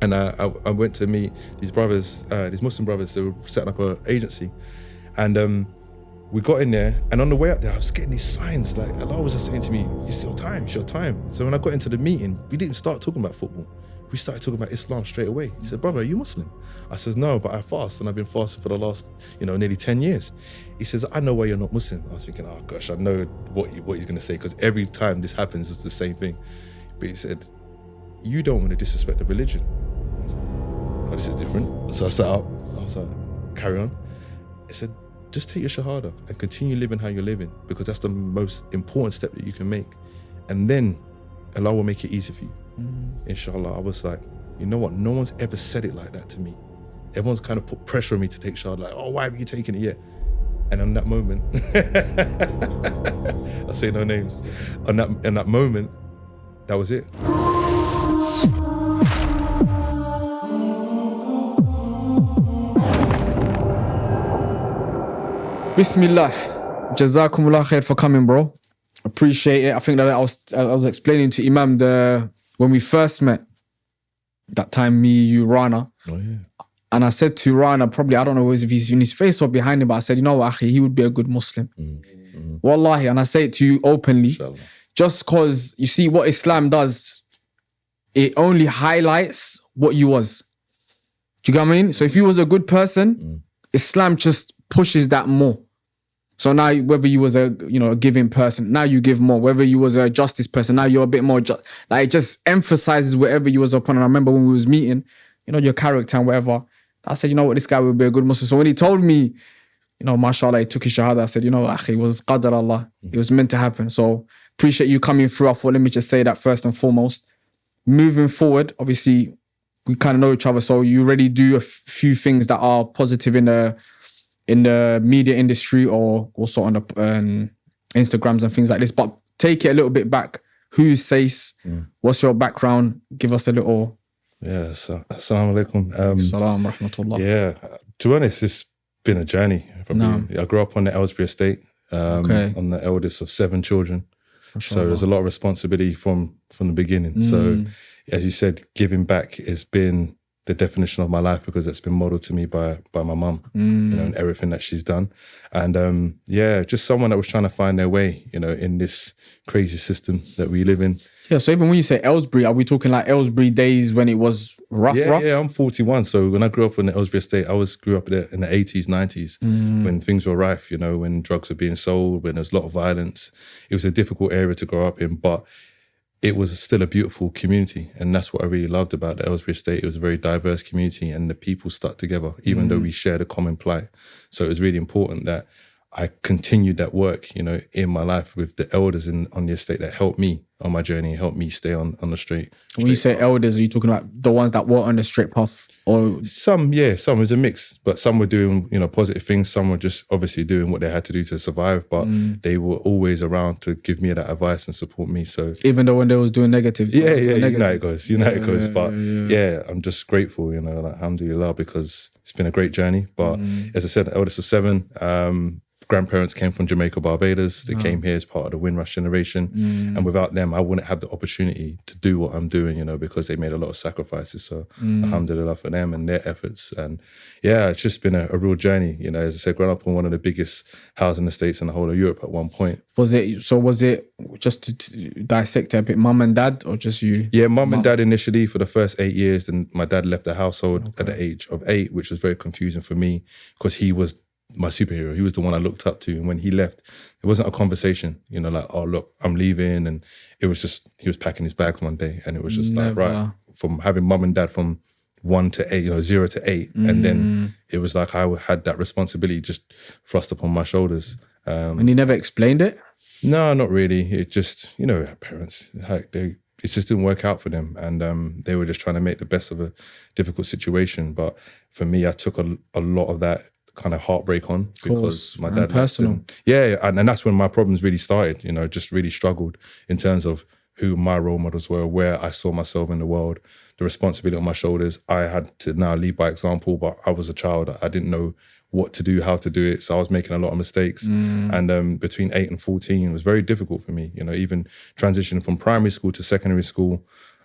And I went to meet these brothers, these Muslim brothers who were setting up an agency. And we got in there, and on the way up there, I was getting these signs, like Allah was just saying to me, it's your time, it's your time. So when I got into the meeting, we didn't start talking about football. We started talking about Islam straight away. He said, brother, are you Muslim? I said, no, but I fast, and I've been fasting for the last, nearly 10 years. He says, I know why you're not Muslim. I was thinking, oh gosh, I know what he's gonna say, because every time this happens, it's the same thing. But he said, you don't want to disrespect the religion. I was like, oh, this is different. So I sat up, I was like, carry on. He said, just take your shahada and continue living how you're living, because that's the most important step that you can make. And then Allah will make it easy for you. Inshallah. I was like, you know what? No one's ever said it like that to me. Everyone's kind of put pressure on me to take shahada, like, oh, why have you taken it yet? And in that moment, I'll say no names. In that moment, that was it. Bismillah. Jazakumullah khair for coming, bro. Appreciate it. I think that I was explaining to Imam when we first met, that time me, you, Rana. Oh, yeah. And I said to Rana, probably, I don't know if he's in his face or behind him, but I said, you know what, Akhi, he would be a good Muslim. Wallahi, and I say it to you openly, Inshallah. Just because you see what Islam does, it only highlights what you was. Do you get what I mean? So if you was a good person, Islam just pushes that more. So now whether you was a giving person, now you give more. Whether you was a justice person, now you're a bit more just. Like, it just emphasizes whatever you was upon. And I remember when we was meeting, your character and whatever, I said, you know what, this guy will be a good Muslim. So when he told me, mashallah, he took his shahada, I said, akhi, it was qadar Allah. It was meant to happen. So appreciate you coming through. I thought, let me just say that first and foremost. Moving forward, obviously, we kind of know each other. So you already do a few things that are positive in the media industry, or also on the Instagrams and things like this. But take it a little bit back. Who's Sayce? What's your background? Give us a little... Yeah, so assalamu alaikum. Salam rahmatullah. Yeah, to be honest, it's been a journey. I grew up on the Aylesbury estate. I'm the eldest of 7 children. So there's a lot of responsibility from the beginning. So as you said, giving back has been the definition of my life, because it's been modeled to me by my mum, and everything that she's done. And just someone that was trying to find their way, in this crazy system that we live in. Yeah, so even when you say Aylesbury, are we talking like Aylesbury days when it was rough? Yeah, I'm 41. So when I grew up in the Aylesbury estate, I grew up in the 80s, 90s, when things were rife, when drugs were being sold, when there was a lot of violence. It was a difficult area to grow up in, but it was still a beautiful community. And that's what I really loved about the Aylesbury estate. It was a very diverse community, and the people stuck together, even though we shared a common plight. So it was really important that I continued that work, in my life with the elders on the estate that helped me on my journey, helped me stay on the straight. When you say elders, are you talking about the ones that were on the straight path? Or some was a mix, but some were doing, positive things. Some were just obviously doing what they had to do to survive, but they were always around to give me that advice and support me. So even though when they was doing negative, you know it goes. But I'm just grateful, alhamdulillah, because it's been a great journey. But as I said, eldest of 7. Grandparents came from Jamaica, Barbados. They came here as part of the Windrush generation. And without them, I wouldn't have the opportunity to do what I'm doing, because they made a lot of sacrifices. So alhamdulillah for them and their efforts. And yeah, it's just been a real journey. As I said, growing up in one of the biggest housing estates in the whole of Europe at one point. Was it just to dissect it a bit, mum and dad, or just you? Yeah, mum and dad initially for the first 8 years. Then my dad left the household at the age of 8, which was very confusing for me, because he was my superhero. He was the one I looked up to. And when he left, it wasn't a conversation, like, oh, look, I'm leaving. And it was just, he was packing his bags one day, and it was just like, right, from having mum and dad from 1 to 8, 0 to 8. And then it was like I had that responsibility just thrust upon my shoulders. And he never explained it? No, not really. It just, parents, it just didn't work out for them. And they were just trying to make the best of a difficult situation. But for me, I took a lot of that kind of heartbreak on, because my dad personal. And that's when my problems really started, just really struggled in terms of who my role models were, where I saw myself in the world, the responsibility on my shoulders. I had to now lead by example, but I was a child. I didn't know what to do, how to do it. So I was making a lot of mistakes. And between 8 and 14, it was very difficult for me, even transitioning from primary school to secondary school.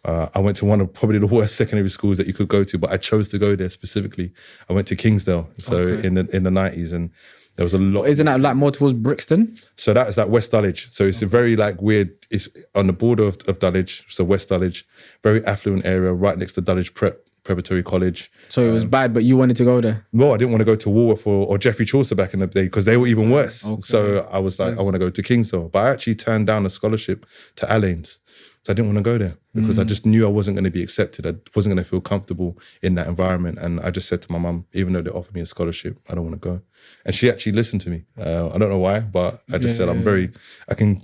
I went to one of probably the worst secondary schools that you could go to, but I chose to go there specifically. I went to Kingsdale, so in the 90s, and there was a lot. Isn't that like more towards Brixton? So that is like West Dulwich. So it's a very like weird, it's on the border of Dulwich, so West Dulwich, very affluent area, right next to Dulwich Preparatory College. So it was bad, but you wanted to go there? Well, I didn't want to go to Walworth or Geoffrey Chaucer back in the day because they were even worse. Okay. So I was like, I want to go to Kingsdale. But I actually turned down a scholarship to Allains. So I didn't want to go there because I just knew I wasn't going to be accepted. I wasn't going to feel comfortable in that environment. And I just said to my mum, even though they offered me a scholarship, I don't want to go. And she actually listened to me. I don't know why, but I just said, I can,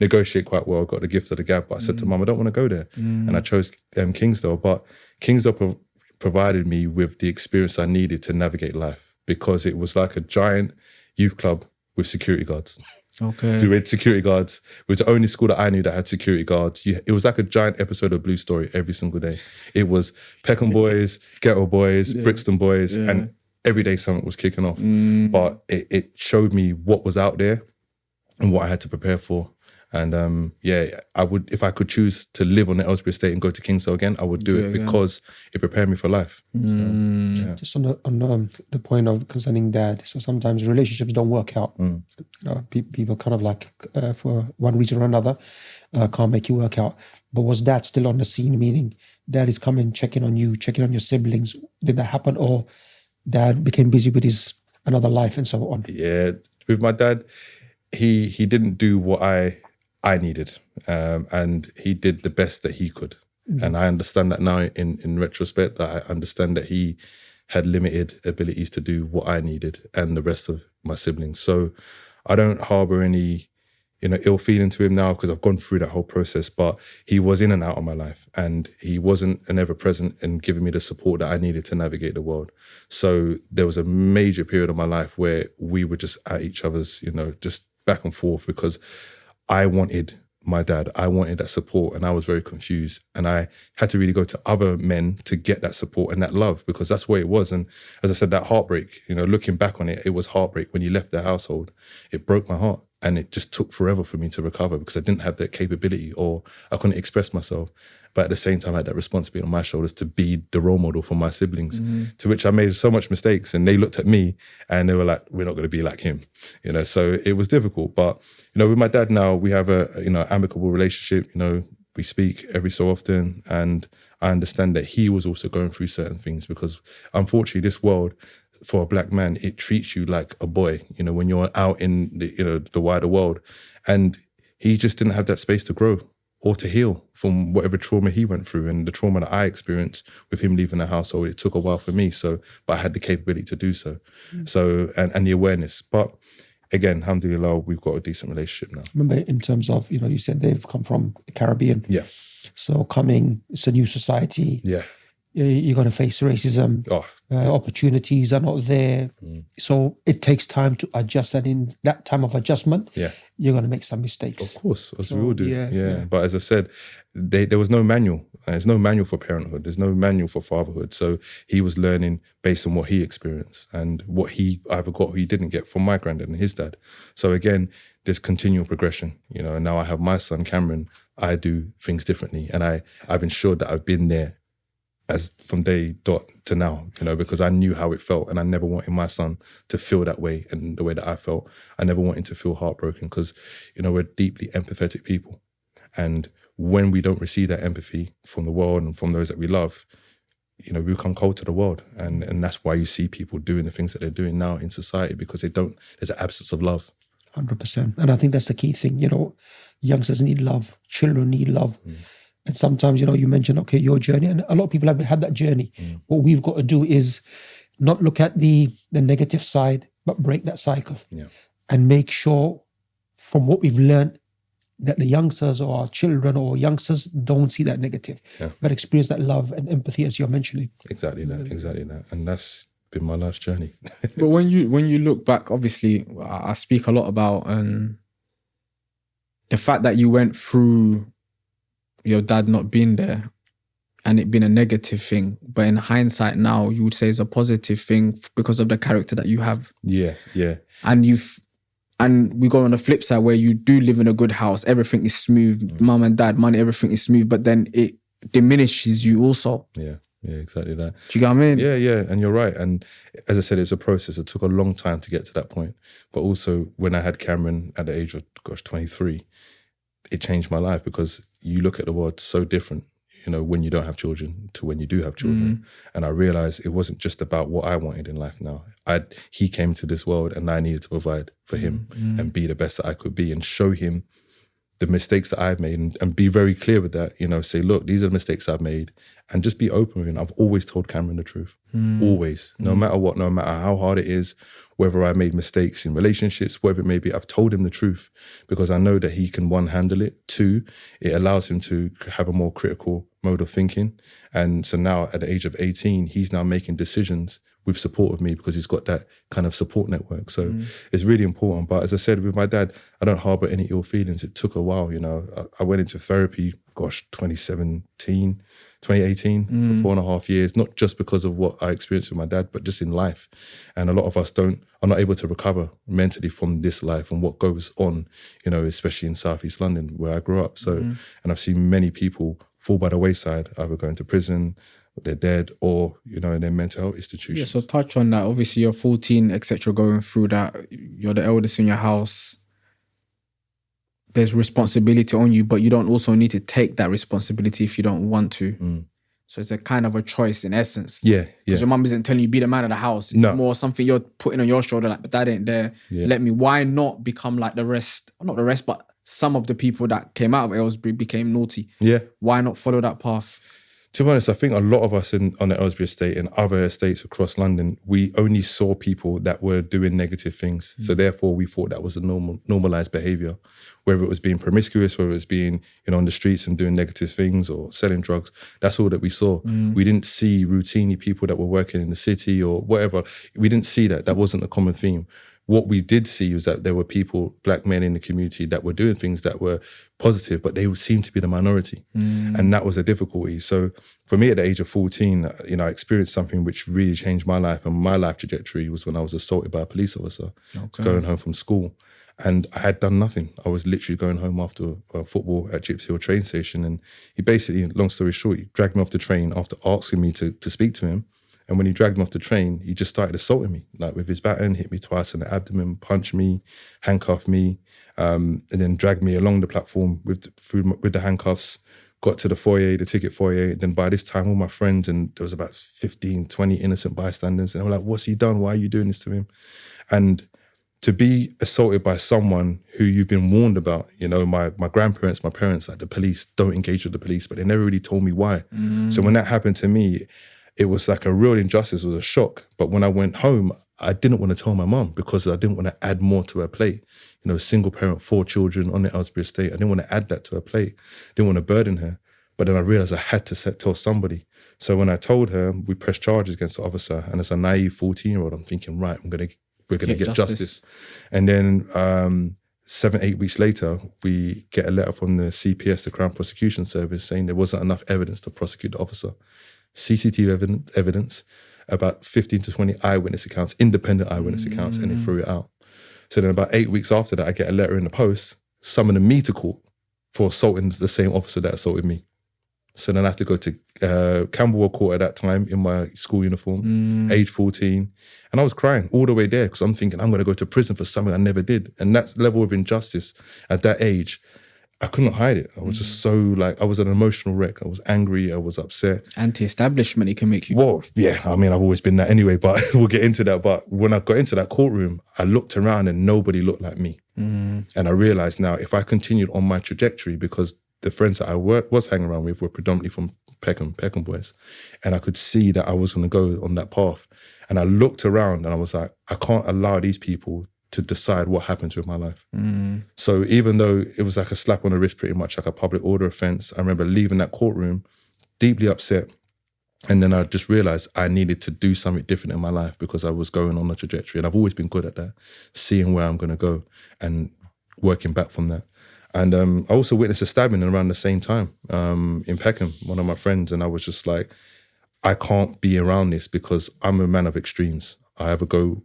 negotiate quite well. I got the gift of the gab. But I said to mum, I don't want to go there. And I chose Kingsdale. But Kingsdale provided me with the experience I needed to navigate life because it was like a giant youth club with security guards. Okay. We had security guards. It was the only school that I knew that had security guards. It was like a giant episode of Blue Story every single day. It was Peckham boys, Ghetto boys, Brixton boys, and every day something was kicking off. But it showed me what was out there and what I had to prepare for. And I would, if I could choose to live on the Aylesbury estate and go to Kingsdale again, I would do it because it prepared me for life. So, Just on the point of concerning dad, so sometimes relationships don't work out. People kind of like, for one reason or another, can't make it work out. But was dad still on the scene, meaning dad is coming, checking on you, checking on your siblings? Did that happen? Or dad became busy with his another life and so on? Yeah, with my dad, he didn't do what I needed, and he did the best that he could. And I understand that now in retrospect. I understand that he had limited abilities to do what I needed and the rest of my siblings. So I don't harbor any, ill feeling to him now because I've gone through that whole process, but he was in and out of my life and he wasn't an ever present and giving me the support that I needed to navigate the world. So there was a major period of my life where we were just at each other's, just back and forth because I wanted my dad. I wanted that support and I was very confused. And I had to really go to other men to get that support and that love because that's where it was. And as I said, that heartbreak, looking back on it, it was heartbreak when you left the household. It broke my heart and it just took forever for me to recover because I didn't have that capability or I couldn't express myself. But at the same time, I had that responsibility on my shoulders to be the role model for my siblings, to which I made so much mistakes. And they looked at me and they were like, we're not going to be like him. So it was difficult. But, with my dad now, we have a, amicable relationship. We speak every so often. And I understand that he was also going through certain things because unfortunately this world, for a black man, it treats you like a boy, when you're out in the wider world. And he just didn't have that space to grow or to heal from whatever trauma he went through and the trauma that I experienced with him leaving the household. It took a while for me, but I had the capability to do so. So, and the awareness. But again, alhamdulillah, we've got a decent relationship now. Remember, in terms of, you said they've come from the Caribbean. Yeah. So it's a new society. Yeah. You're going to face racism. Opportunities are not there. So it takes time to adjust. And in that time of adjustment, you're going to make some mistakes. Of course, as we all do. Yeah. But as I said, there was no manual. There's no manual for parenthood. There's no manual for fatherhood. So he was learning based on what he experienced and what he either got or he didn't get from my granddad and his dad. So again, there's continual progression. And now I have my son, Cameron. I do things differently. And I've ensured that I've been there as from day dot to now, because I knew how it felt and I never wanted my son to feel that way and the way that I felt. I never wanted to feel heartbroken because, we're deeply empathetic people. And when we don't receive that empathy from the world and from those that we love, we become cold to the world. And that's why you see people doing the things that they're doing now in society because there's an absence of love. 100%. And I think that's the key thing, youngsters need love, children need love. And sometimes, you mentioned, okay, your journey, and a lot of people have had that journey. What we've got to do is not look at the negative side, but break that cycle and make sure from what we've learned that the youngsters or our children or youngsters don't see that negative, but experience that love and empathy as you're mentioning. Exactly that. And that's been my last journey. But when you look back, obviously, I speak a lot about the fact that you went through your dad not being there and it being a negative thing, but in hindsight now you would say it's a positive thing because of the character that you have. Yeah. And we go on the flip side where you do live in a good house, everything is smooth, mum and dad, money, everything is smooth, but then it diminishes you also. Yeah, exactly that. Do you get what I mean? Yeah, and you're right. And as I said, it's a process. It took a long time to get to that point. But also, when I had Cameron at the age of, 23, it changed my life because you look at the world so different, when you don't have children to when you do have children. And I realized it wasn't just about what I wanted in life now. He came to this world and I needed to provide for him and be the best that I could be and show him the mistakes that I've made and be very clear with that, say, look, these are the mistakes I've made and just be open with him. I've always told Cameron the truth, always, no matter what, no matter how hard it is, whether I made mistakes in relationships, whatever it may be, I've told him the truth because I know that he can, one, handle it. Two, it allows him to have a more critical mode of thinking. And so now at the age of 18, he's now making decisions with support of me because he's got that kind of support network. So it's really important. But as I said, with my dad, I don't harbor any ill feelings. It took a while, I went into therapy, 2018 for 4.5 years, not just because of what I experienced with my dad, but just in life. And a lot of us are not able to recover mentally from this life and what goes on, especially in Southeast London where I grew up. So, and I've seen many people fall by the wayside, either going to prison, they're dead, or, in their mental health institutions. Yeah, so touch on that. Obviously, you're 14, etc., going through that. You're the eldest in your house. There's responsibility on you, but you don't also need to take that responsibility if you don't want to. So it's a kind of a choice in essence. Yeah. Because your mum isn't telling you be the man of the house. It's more something you're putting on your shoulder, like, but dad ain't there. Yeah. Let me. Why not become like the rest? Not the rest, but some of the people that came out of Aylesbury became naughty. Yeah. Why not follow that path? To be honest, I think a lot of us on the Aylesbury estate and other estates across London, we only saw people that were doing negative things. So therefore, we thought that was a normalized behavior, whether it was being promiscuous, whether it was being, on the streets and doing negative things or selling drugs. That's all that we saw. We didn't see routinely people that were working in the city or whatever. We didn't see that. That wasn't a common theme. What we did see was that there were people, black men in the community, that were doing things that were positive, but they seemed to be the minority. And that was a difficulty. So for me at the age of 14, I experienced something which really changed my life. And my life trajectory was when I was assaulted by a police officer going home from school. And I had done nothing. I was literally going home after football at Gypsy Hill train station. And he basically, long story short, he dragged me off the train after asking me to speak to him. And when he dragged me off the train, he just started assaulting me, like with his baton, hit me twice in the abdomen, punched me, handcuffed me, and then dragged me along the platform with the handcuffs, got to the foyer, the ticket foyer. And then by this time, all my friends, and there was about 15, 20 innocent bystanders, and they were like, what's he done? Why are you doing this to him? And to be assaulted by someone who you've been warned about, my grandparents, my parents, like the police, don't engage with the police, but they never really told me why. So when that happened to me, it was like a real injustice, it was a shock. But when I went home, I didn't want to tell my mum because I didn't want to add more to her plate. Single parent, 4 children on the Aylesbury estate. I didn't want to add that to her plate. Didn't want to burden her. But then I realized I had to tell somebody. So when I told her, we pressed charges against the officer. And as a naive 14-year-old, I'm thinking, right, we're going to get justice. And then 7-8 weeks later, we get a letter from the CPS, the Crown Prosecution Service, saying there wasn't enough evidence to prosecute the officer. CCTV evidence, about 15 to 20 eyewitness accounts, independent eyewitness accounts, and they threw it out. So then about 8 weeks after that, I get a letter in the post summoning me to court for assaulting the same officer that assaulted me. So then I have to go to Camberwell Court at that time in my school uniform, age 14. And I was crying all the way there because I'm thinking I'm going to go to prison for something I never did. And that level of injustice at that age, I couldn't hide it. I was just so I was an emotional wreck. I was angry. I was upset. Anti-establishment, it can make you... Well, yeah, I mean, I've always been that anyway, but we'll get into that. But when I got into that courtroom, I looked around and nobody looked like me. And I realized now if I continued on my trajectory, because the friends that I was hanging around with were predominantly from Peckham boys, and I could see that I was going to go on that path. And I looked around and I was like, I can't allow these people to decide what happens with my life. So even though it was like a slap on the wrist, pretty much like a public order offense, I remember leaving that courtroom deeply upset. And then I just realized I needed to do something different in my life because I was going on a trajectory. And I've always been good at that, seeing where I'm going to go and working back from that. And I also witnessed a stabbing around the same time in Peckham, one of my friends. And I was just like, I can't be around this because I'm a man of extremes. I either go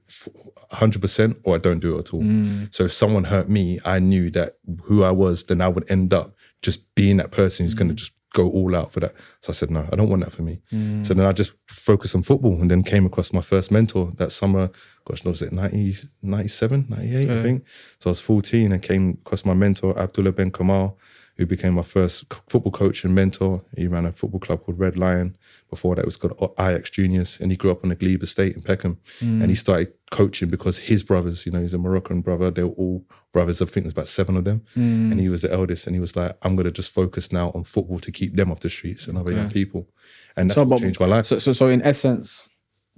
100% or I don't do it at all. So if someone hurt me, I knew that who I was, then I would end up just being that person who's going to just go all out for that. So I said, no, I don't want that for me. So then I just focused on football and then came across my first mentor that summer. Gosh, was it 97, 98, I think? So I was 14 and came across my mentor, Abdullah Ben Kamal, who became my first football coach and mentor. He ran a football club called Red Lion. Before that, it was called Ajax Juniors. And he grew up on the Glebe estate in Peckham. And he started coaching because his brothers, you know, he's a Moroccan brother. They were all brothers. I think there's about 7 of them. And he was the eldest. And he was like, I'm going to just focus now on football to keep them off the streets and other young people. And that's what changed my life. So in essence,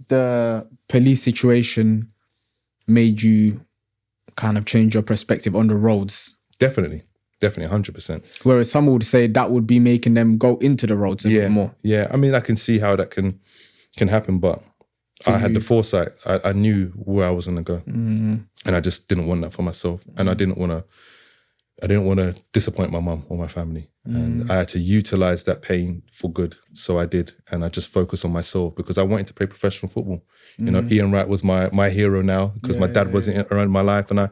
the police situation made you kind of change your perspective on the roads. Definitely, 100%. Whereas some would say that would be making them go into the roads a bit more. Yeah, I mean, I can see how that can happen, but I had the foresight. I knew where I was going to go, and I just didn't want that for myself, and I didn't want to disappoint my mum or my family, and I had to utilize that pain for good. So I did, and I just focused on myself because I wanted to play professional football. You know, Ian Wright was my hero now because my dad wasn't around in my life, and I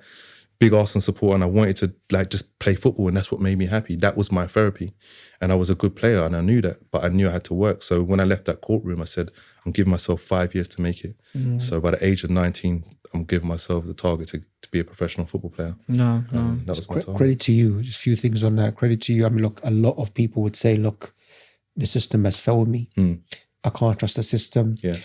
big Arsenal support, and I wanted to like just play football, and that's what made me happy. That was my therapy, and I was a good player, and I knew that, but I knew I had to work. So when I left that courtroom, I said, I'm giving myself 5 years to make it. So by the age of 19, I'm giving myself the target to be a professional football player. No. That was my target. Credit to you. Just a few things on that. Credit to you. I mean, look, a lot of people would say, look, the system has failed me. I can't trust the system. Yeah.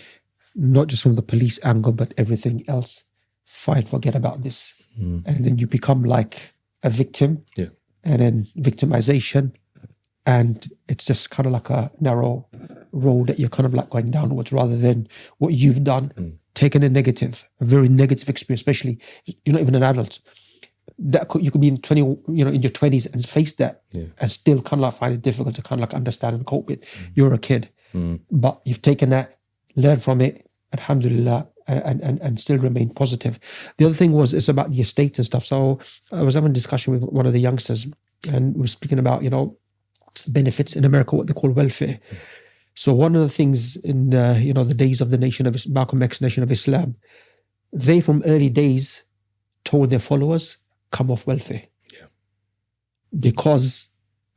Not just from the police angle, but everything else. Fine, forget about this. And then you become like a victim. Yeah. And then victimization. And it's just kind of like a narrow road that you're kind of like going downwards rather than what you've done. Taking a very negative experience, especially you're not even an adult. You could be in in your 20s and face that and still kind of like find it difficult to kind of like understand and cope with. You're a kid, but you've taken that, learned from it, alhamdulillah, and still remain positive. The other thing is about the estate and stuff. So I was having a discussion with one of the youngsters, and we were speaking about, benefits in America, what they call welfare. So one of the things in the days of the Malcolm X Nation of Islam, they from early days told their followers, come off welfare. Yeah. Because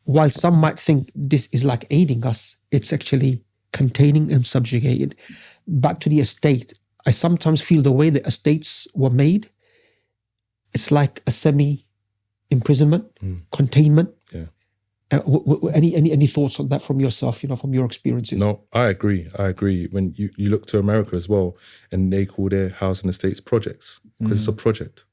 while some might think this is like aiding us, it's actually containing and subjugating. Back to the estate, I sometimes feel the way the estates were made, it's like a semi-imprisonment, containment. Yeah. Any thoughts on that from yourself, from your experiences? No, I agree. When you look to America as well, and they call their housing estates projects, because it's a project.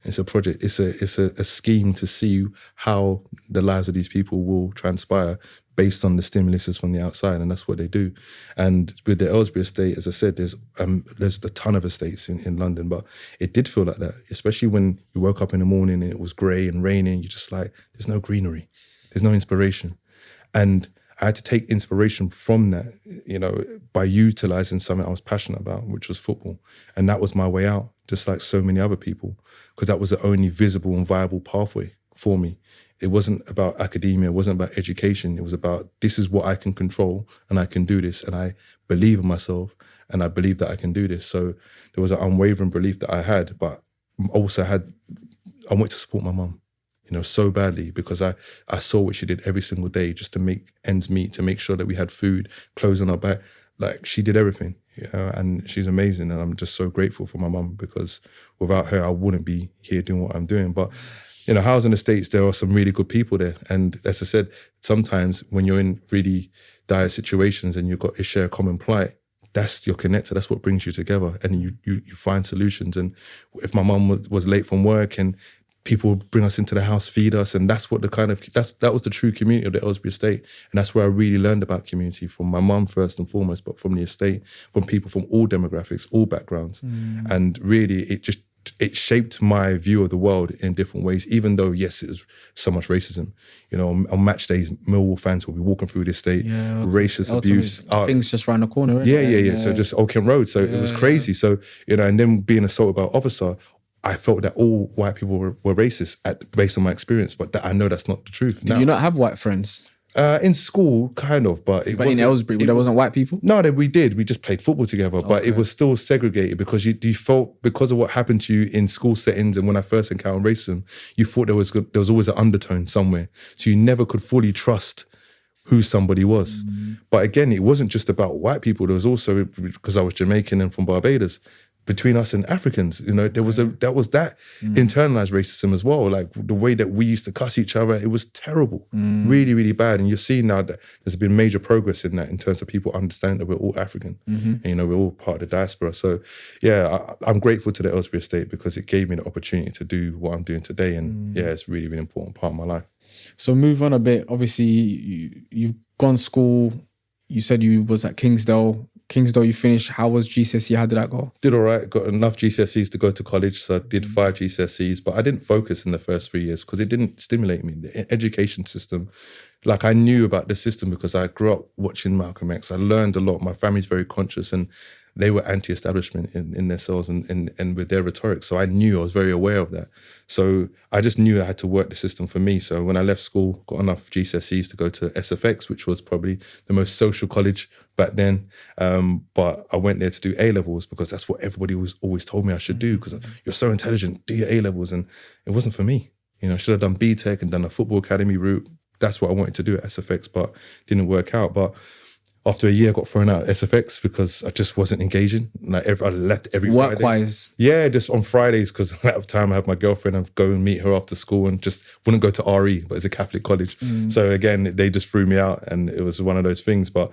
It's a project. It's a scheme to see how the lives of these people will transpire based on the stimuluses from the outside, and that's what they do. And with the Aylesbury estate, as I said, there's a ton of estates in London, but it did feel like that, especially when you woke up in the morning and it was grey and raining. You're just like, there's no greenery. There's no inspiration. And I had to take inspiration from that, by utilizing something I was passionate about, which was football. And that was my way out, just like so many other people, because that was the only visible and viable pathway for me. It wasn't about academia. It wasn't about education. It was about, this is what I can control and I can do this. And I believe in myself and I believe that I can do this. So there was an unwavering belief that I had, but also I wanted to support my mum. So badly, because I saw what she did every single day just to make ends meet, to make sure that we had food, clothes on our back. Like, she did everything, and she's amazing. And I'm just so grateful for my mum, because without her, I wouldn't be here doing what I'm doing. But, housing estates, there are some really good people there. And as I said, sometimes when you're in really dire situations and you've got to share a common plight, that's your connector. That's what brings you together. And you find solutions. And if my mum was late from work and people would bring us into the house, feed us, and that's what that was the true community of the Aylesbury estate. And that's where I really learned about community, from my mum first and foremost, but from the estate, from people from all demographics, all backgrounds. And really it shaped my view of the world in different ways, even though, yes, it was so much racism. On match days, Millwall fans will be walking through the estate, racist abuse. Things just around the corner. Yeah. So just Old Kent Road. So it was crazy. So, and then being assaulted by an officer, I felt that all white people were racist based on my experience, but I know that's not the truth. Did you not have white friends? In school, kind of, but it wasn't. In Aylesbury, there wasn't white people? No, we did. We just played football together, but it was still segregated because you felt, because of what happened to you in school settings, and when I first encountered racism, you thought there was always an undertone somewhere. So you never could fully trust who somebody was. But again, it wasn't just about white people. There was also, because I was Jamaican and from Barbados, between us and Africans, there was that internalized racism as well. Like the way that we used to cuss each other, it was terrible, really, really bad. And you're seeing now that there's been major progress in that in terms of people understanding that we're all African, and, we're all part of the diaspora. So yeah, I'm grateful to the Aylesbury estate because it gave me the opportunity to do what I'm doing today. And it's really, really important part of my life. So move on a bit. Obviously, you've gone school. You said you was at Kingsdale, you finished. How was GCSE? How did that go? Did all right. Got enough GCSEs to go to college. So I did 5 GCSEs, but I didn't focus in the first 3 years because it didn't stimulate me. The education system, like I knew about the system because I grew up watching Malcolm X. I learned a lot. My family's very conscious and they were anti-establishment in their cells and with their rhetoric. So I was very aware of that. So I just knew I had to work the system for me. So when I left school, got enough GCSEs to go to SFX, which was probably the most social college back then. But I went there to do A-levels because that's what everybody was always told me I should do because you're so intelligent, do your A-levels. And it wasn't for me. I should have done B-Tech and done a football academy route. That's what I wanted to do at SFX, but didn't work out. But after a year, I got thrown out of SFX because I just wasn't engaging. Like I left every Friday. Work-wise? Yeah, just on Fridays because at the time I had my girlfriend. I'd go and meet her after school and just wouldn't go to RE, but it's a Catholic college. So again, they just threw me out and it was one of those things. But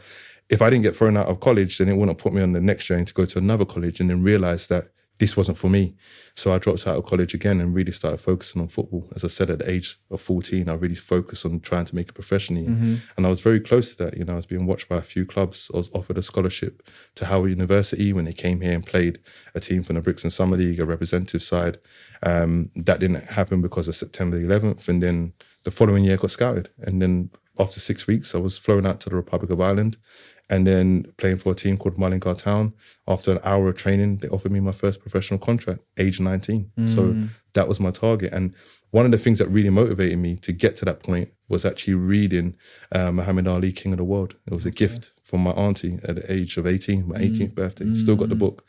if I didn't get thrown out of college, then it wouldn't put me on the next journey to go to another college and then realize that this wasn't for me. So I dropped out of college again and really started focusing on football. As I said, at the age of 14, I really focused on trying to make it professionally. And I was very close to that. I was being watched by a few clubs. I was offered a scholarship to Howard University when they came here and played a team from the Brixton Summer League, a representative side. That didn't happen because of September 11th. And then the following year I got scouted. And then after 6 weeks, I was flown out to the Republic of Ireland and then playing for a team called Mullingar Town. After an hour of training, they offered me my first professional contract, age 19. So that was my target. And one of the things that really motivated me to get to that point was actually reading Muhammad Ali, King of the World. It was a gift from my auntie at the age of 18, my 18th birthday. Still got the book.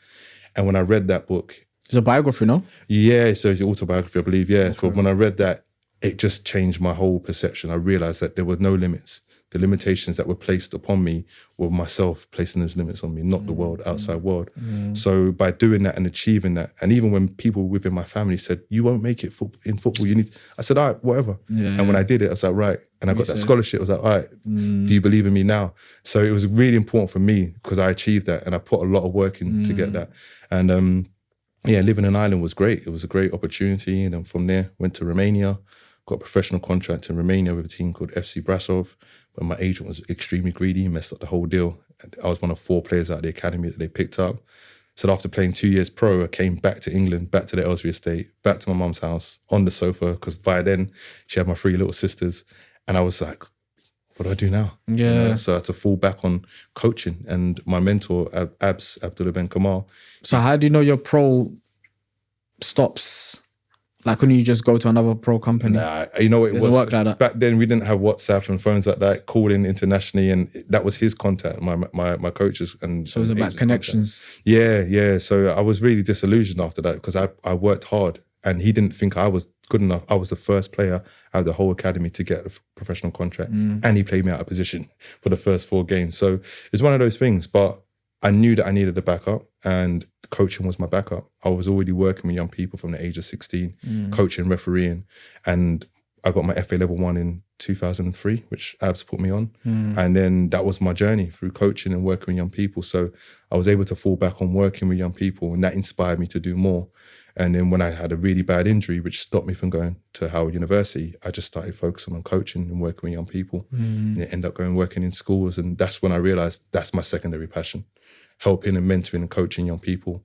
And when I read that book... It's a biography, no? Yeah, so it's an autobiography, I believe, yeah. Okay. So when I read that, it just changed my whole perception. I realized that there were no limits. The limitations that were placed upon me were myself placing those limits on me, not the world, outside world. So by doing that and achieving that, and even when people within my family said, you won't make it in football, I said, all right, whatever. And when I did it, I was like, right. And I got that scholarship. I was like, all right, do you believe in me now? So it was really important for me because I achieved that and I put a lot of work in to get that. And living in Ireland was great. It was a great opportunity. And then from there, went to Romania, got a professional contract in Romania with a team called FC Brasov, but my agent was extremely greedy, messed up the whole deal. I was one of 4 players out of the academy that they picked up. So after playing 2 years pro, I came back to England, back to the Aylesbury estate, back to my mum's house, on the sofa, because by then she had my 3 little sisters. And I was like, what do I do now? Yeah. So I had to fall back on coaching. And my mentor, Abdullah Ben Kamal. So how do you know your pro stops? Like, couldn't you just go to another pro company? Nah, you know what it was? Work like that. Back then, we didn't have WhatsApp and phones like that, calling internationally, and that was his contact, my coaches. And so it was about connections. Contact. Yeah. So I was really disillusioned after that because I worked hard and he didn't think I was good enough. I was the first player out of the whole academy to get a professional contract and he played me out of position for the first 4 games. So it's one of those things, but I knew that I needed a backup and coaching was my backup. I was already working with young people from the age of 16, coaching, refereeing, and I got my FA Level 1 in 2003, which Abs put me on. And then that was my journey through coaching and working with young people. So I was able to fall back on working with young people and that inspired me to do more. And then when I had a really bad injury, which stopped me from going to Howard University, I just started focusing on coaching and working with young people. And I ended up working in schools. And that's when I realized that's my secondary passion. Helping and mentoring and coaching young people,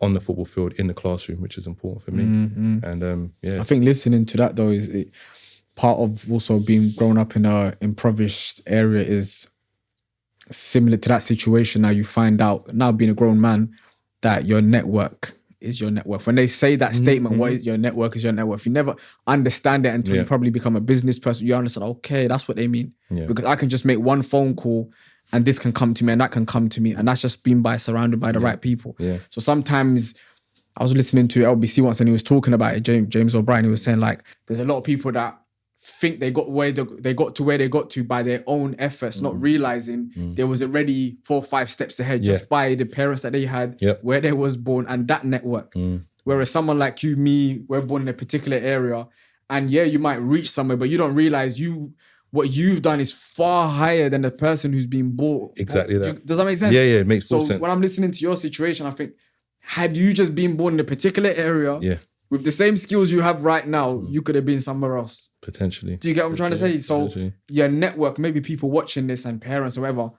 on the football field, in the classroom, which is important for me. And I think listening to that though is part of also being grown up in a impoverished area is similar to that situation. Now you find out, now being a grown man, that your network is your network. When they say that statement, what is your network is your network. If you never understand it until you probably become a business person, you understand, okay, that's what they mean. Because I can just make one phone call and this can come to me and that can come to me. And that's just being surrounded by the right people. So sometimes I was listening to LBC once and he was talking about it, James O'Brien, he was saying like, there's a lot of people that think they got to where they got to by their own efforts, not realizing there was already 4 or 5 steps ahead just by the parents that they had, where they was born, and that network. Whereas someone like you, me, we're born in a particular area, and you might reach somewhere, but you don't realize what you've done is far higher than the person who's been born. Exactly that. Does that make sense? Yeah, it makes full sense. So when I'm listening to your situation, I think, had you just been born in a particular area, with the same skills you have right now, you could have been somewhere else. Potentially. Do you get what I'm trying to say? So your network, maybe people watching this and parents or whatever,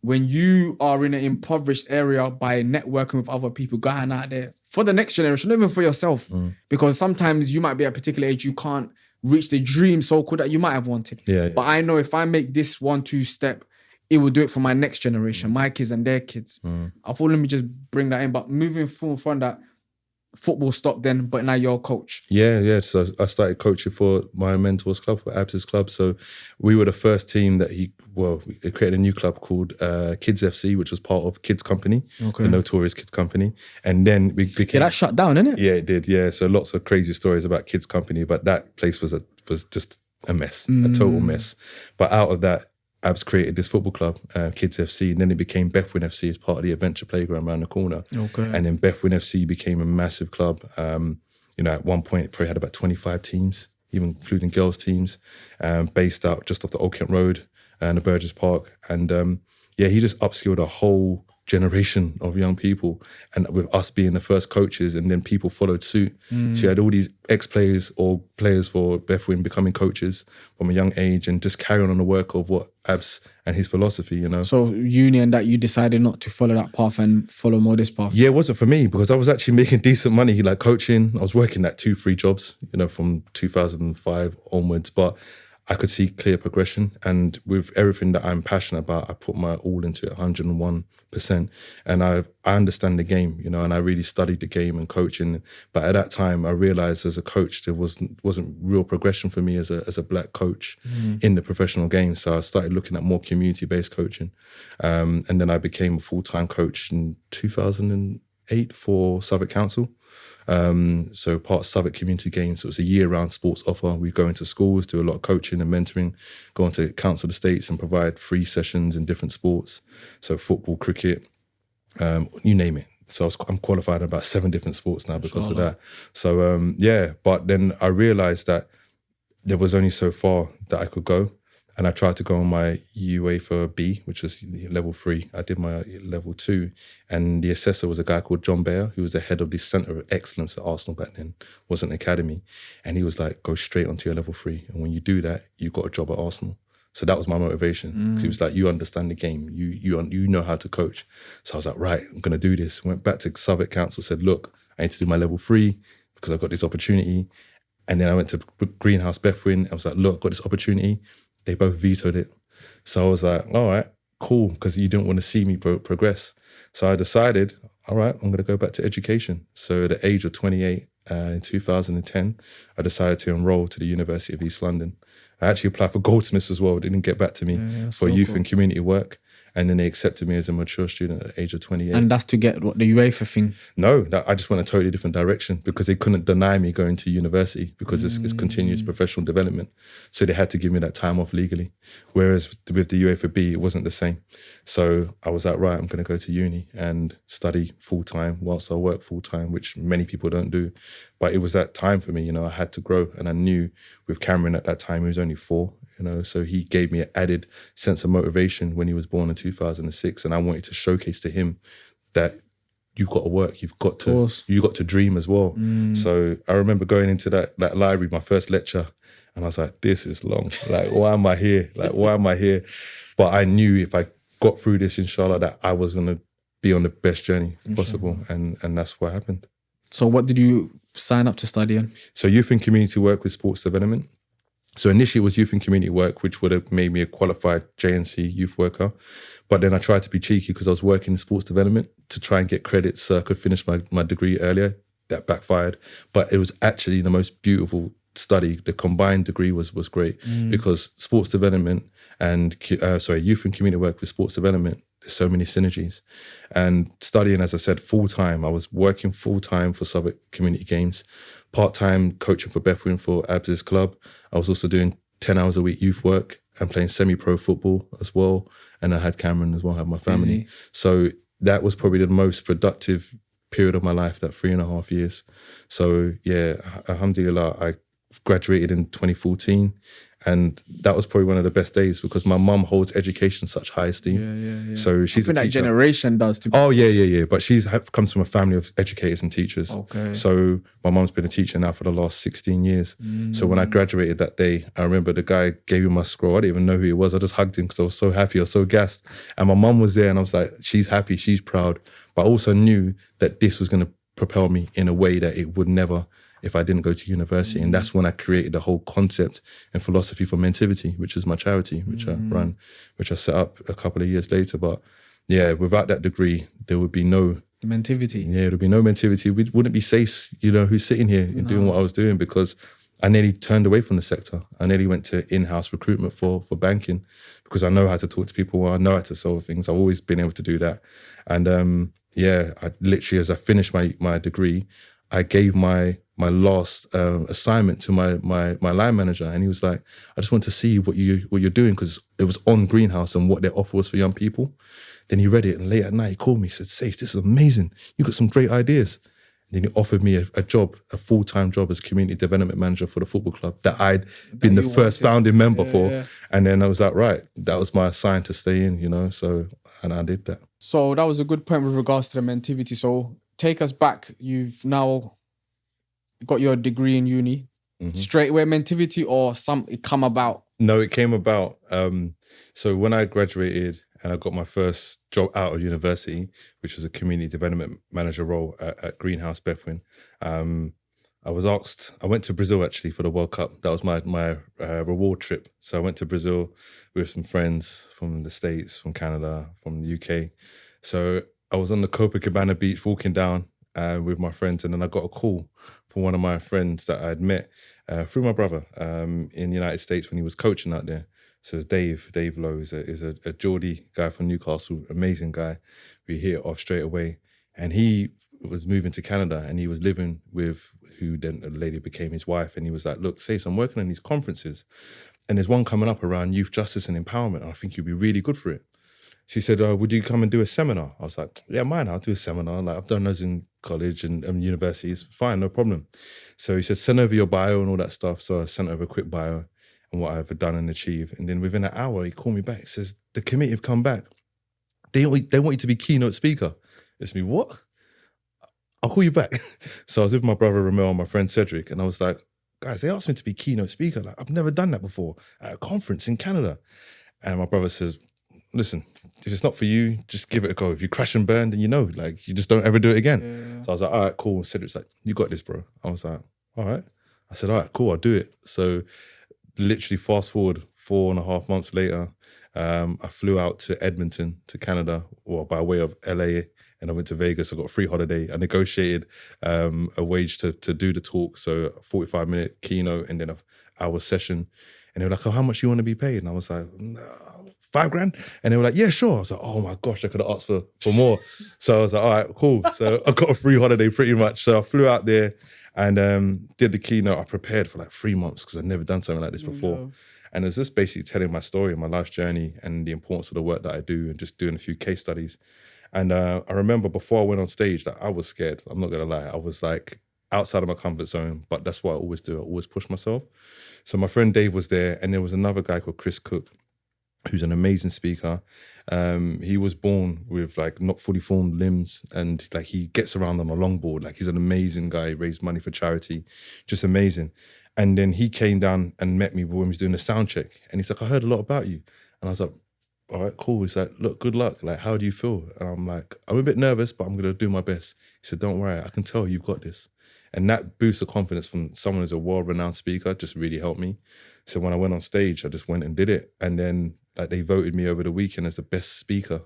when you are in an impoverished area, by networking with other people, going out there for the next generation, not even for yourself, because sometimes you might be at a particular age, you can't reach the dream so cool that you might have wanted. But I know if I make this 1-2 step, it will do it for my next generation, my kids and their kids. I thought, let me just bring that in. But moving forward from that, football stopped then, but now you're a coach. Yeah. So I started coaching for my mentor's club, for Abs's club. So we were the first team that he created a new club called Kids FC, which was part of Kids Company, the notorious Kids Company. And then we became... that shut down, innit? Yeah, it did. Yeah. So lots of crazy stories about Kids Company, but that place was just a mess, a total mess. But out of that, Abs created this football club, Kids FC, and then it became Bethwyn FC as part of the adventure playground around the corner. And then Bethwyn FC became a massive club. At one point, it probably had about 25 teams, even including girls' teams, based out just off the Old Kent Road and the Burgess Park. And he just upskilled a whole generation of young people, and with us being the first coaches, and then people followed suit. So you had all these ex-players or players for Bethwyn becoming coaches from a young age and just carrying on the work of what Abs and his philosophy, So uni and that, you decided not to follow that path and follow more this path? Yeah, it wasn't for me, because I was actually making decent money, like coaching. I was working at 2-3 jobs, from 2005 onwards, but I could see clear progression. And with everything that I'm passionate about, I put my all into it, 101%. And I understand the game, and I really studied the game and coaching. But at that time, I realized as a coach, there wasn't real progression for me as a black coach in the professional game. So I started looking at more community-based coaching. And then I became a full-time coach in 2008 for Southwark Council. So part of Southwark Community Games. So it's a year-round sports offer. We go into schools, do a lot of coaching and mentoring, go into council estates and provide free sessions in different sports. So football, cricket, you name it. So I'm qualified in about 7 different sports now because of that. So but then I realized that there was only so far that I could go. And I tried to go on my UEFA B, which was level 3. I did my level 2. And the assessor was a guy called John Bayer, who was the head of the Centre of Excellence at Arsenal back then, was an academy. And he was like, go straight onto your level 3. And when you do that, you got a job at Arsenal. So that was my motivation. He was like, you understand the game. You know how to coach. So I was like, right, I'm going to do this. Went back to Southwark Council, said, look, I need to do my level 3 because I've got this opportunity. And then I went to Greenhouse Bethwyn. I was like, look, I've got this opportunity. They both vetoed it. So I was like, all right, cool, because you didn't want to see me progress. So I decided, all right, I'm going to go back to education. So at the age of 28, in 2010, I decided to enroll to the University of East London. I actually applied for Goldsmiths as well. They didn't get back to me for youth and community work. And then they accepted me as a mature student at the age of 28. And that's to get the UEFA thing? No, I just went a totally different direction because they couldn't deny me going to university because it's continuous professional development. So they had to give me that time off legally. Whereas with the UEFA B, it wasn't the same. So I was like, right, I'm going to go to uni and study full-time whilst I work full-time, which many people don't do. But it was that time for me, I had to grow. And I knew with Cameron at that time, he was only 4. So he gave me an added sense of motivation when he was born in 2006. And I wanted to showcase to him that you've got to work, you've got to dream as well. So I remember going into that library, my first lecture, and I was like, this is long. Like, why am I here? But I knew if I got through this, inshallah, that I was going to be on the best journey possible. And that's what happened. So what did you sign up to study in? So youth and community work with sports development. So initially it was youth and community work, which would have made me a qualified JNC youth worker. But then I tried to be cheeky because I was working in sports development to try and get credits so I could finish my degree earlier. That backfired. But it was actually the most beautiful study. The combined degree was great because sports development and, youth and community work with sports development, so many synergies. And studying, as I said, full-time. I was working full-time for Southwark Community Games, part-time coaching for Bethlehem for Abs's club. I was also doing 10 hours a week youth work and playing semi-pro football as well. And I had Cameron as well, I had my family. Easy. So that was probably the most productive period of my life, that 3.5 years. So yeah, alhamdulillah, I graduated in 2014. And that was probably one of the best days because my mum holds education such high esteem. Yeah. So she's I think a that teacher. generation does too. Oh, yeah. But she's comes from a family of educators and teachers. Okay. So my mum's been a teacher now for the last 16 years. So when I graduated that day, I remember the guy gave me my scroll. I didn't even know who he was. I just hugged him because I was so happy. I was so gassed. And my mum was there and I was like, she's happy, she's proud. But I also knew that this was going to propel me in a way that it would never if I didn't go to university. And that's when I created the whole concept and philosophy for Mentivity, which is my charity, which I run, which I set up a couple of years later. But yeah, without that degree, there would be no... Mentivity. Yeah, there would be no Mentivity. We wouldn't be Sayce, who's sitting here and doing what I was doing because I nearly turned away from the sector. I nearly went to in-house recruitment for banking because I know how to talk to people. I know how to solve things. I've always been able to do that. And I literally, as I finished my degree, I gave my last assignment to my line manager, and he was like, "I just want to see what you're doing," because it was on Greenhouse and what their offer was for young people. Then he read it, and late at night he called me. He said, "Sayce, this is amazing. You got some great ideas." And then he offered me a job, a full-time job as community development manager for the football club that I'd been the first founding member for. Yeah. And then I was like, right, that was my sign to stay in, So, and I did that. So that was a good point with regards to the Mentivity. So take us back. You've now got your degree in uni. Straight away Mentivity, or it come about? No, it came about. So when I graduated and I got my first job out of university, which was a community development manager role at Greenhouse Bethlehem, I was asked, I went to Brazil actually for the World Cup. That was my reward trip. So I went to Brazil with some friends from the States, from Canada, from the UK. So I was on the Copacabana beach walking down with my friends, and then I got a call from one of my friends that I'd met through my brother in the United States when he was coaching out there. So it's Dave Lowe is a Geordie guy from Newcastle, amazing guy. We hit it off straight away. And he was moving to Canada and he was living with who then a lady became his wife. And he was like, look, Sayce, I'm working on these conferences and there's one coming up around youth justice and empowerment. And I think you'd be really good for it. She said, would you come and do a seminar? I was like, yeah, mine, I'll do a seminar. Like I've done those in college and universities. Fine, no problem. So he said, send over your bio and all that stuff. So I sent over a quick bio and what I've done and achieved. And then within an hour, he called me back. He says, the committee have come back. They want you to be keynote speaker. It's me, what? I'll call you back. So I was with my brother Ramel and my friend Cedric. And I was like, guys, they asked me to be keynote speaker. Like I've never done that before at a conference in Canada. And my brother says, listen, if it's not for you, just give it a go. If you crash and burn, then like you just don't ever do it again. Yeah. So I was like, all right, cool. Cedric's like, you got this, bro. I was like, all right. I said, all right, cool, I'll do it. So literally fast forward 4.5 months later, I flew out to Edmonton, to Canada, by way of LA, and I went to Vegas. I got a free holiday. I negotiated a wage to do the talk, so a 45-minute keynote and then an hour session. And they were like, oh, how much do you want to be paid? And I was like, $5,000? And they were like, yeah, sure. I was like, oh my gosh, I could have asked for more. So I was like, all right, cool. So I got a free holiday pretty much. So I flew out there and did the keynote. I prepared for like 3 months because I'd never done something like this before. No. And it was just basically telling my story, my life journey and the importance of the work that I do and just doing a few case studies. And I remember before I went on stage that I was scared. I'm not going to lie. I was like outside of my comfort zone, but that's what I always do. I always push myself. So my friend Dave was there and there was another guy called Chris Cook, who's an amazing speaker. He was born with like not fully formed limbs and like he gets around on a longboard. Like he's an amazing guy, he raised money for charity, just amazing. And then he came down and met me when we was doing the sound check. And he's like, I heard a lot about you. And I was like, all right, cool. He's like, look, good luck. Like, how do you feel? And I'm like, I'm a bit nervous, but I'm going to do my best. He said, don't worry, I can tell you've got this. And that boost of confidence from someone who's a world-renowned speaker just really helped me. So when I went on stage, I just went and did it. And then like they voted me over the weekend as the best speaker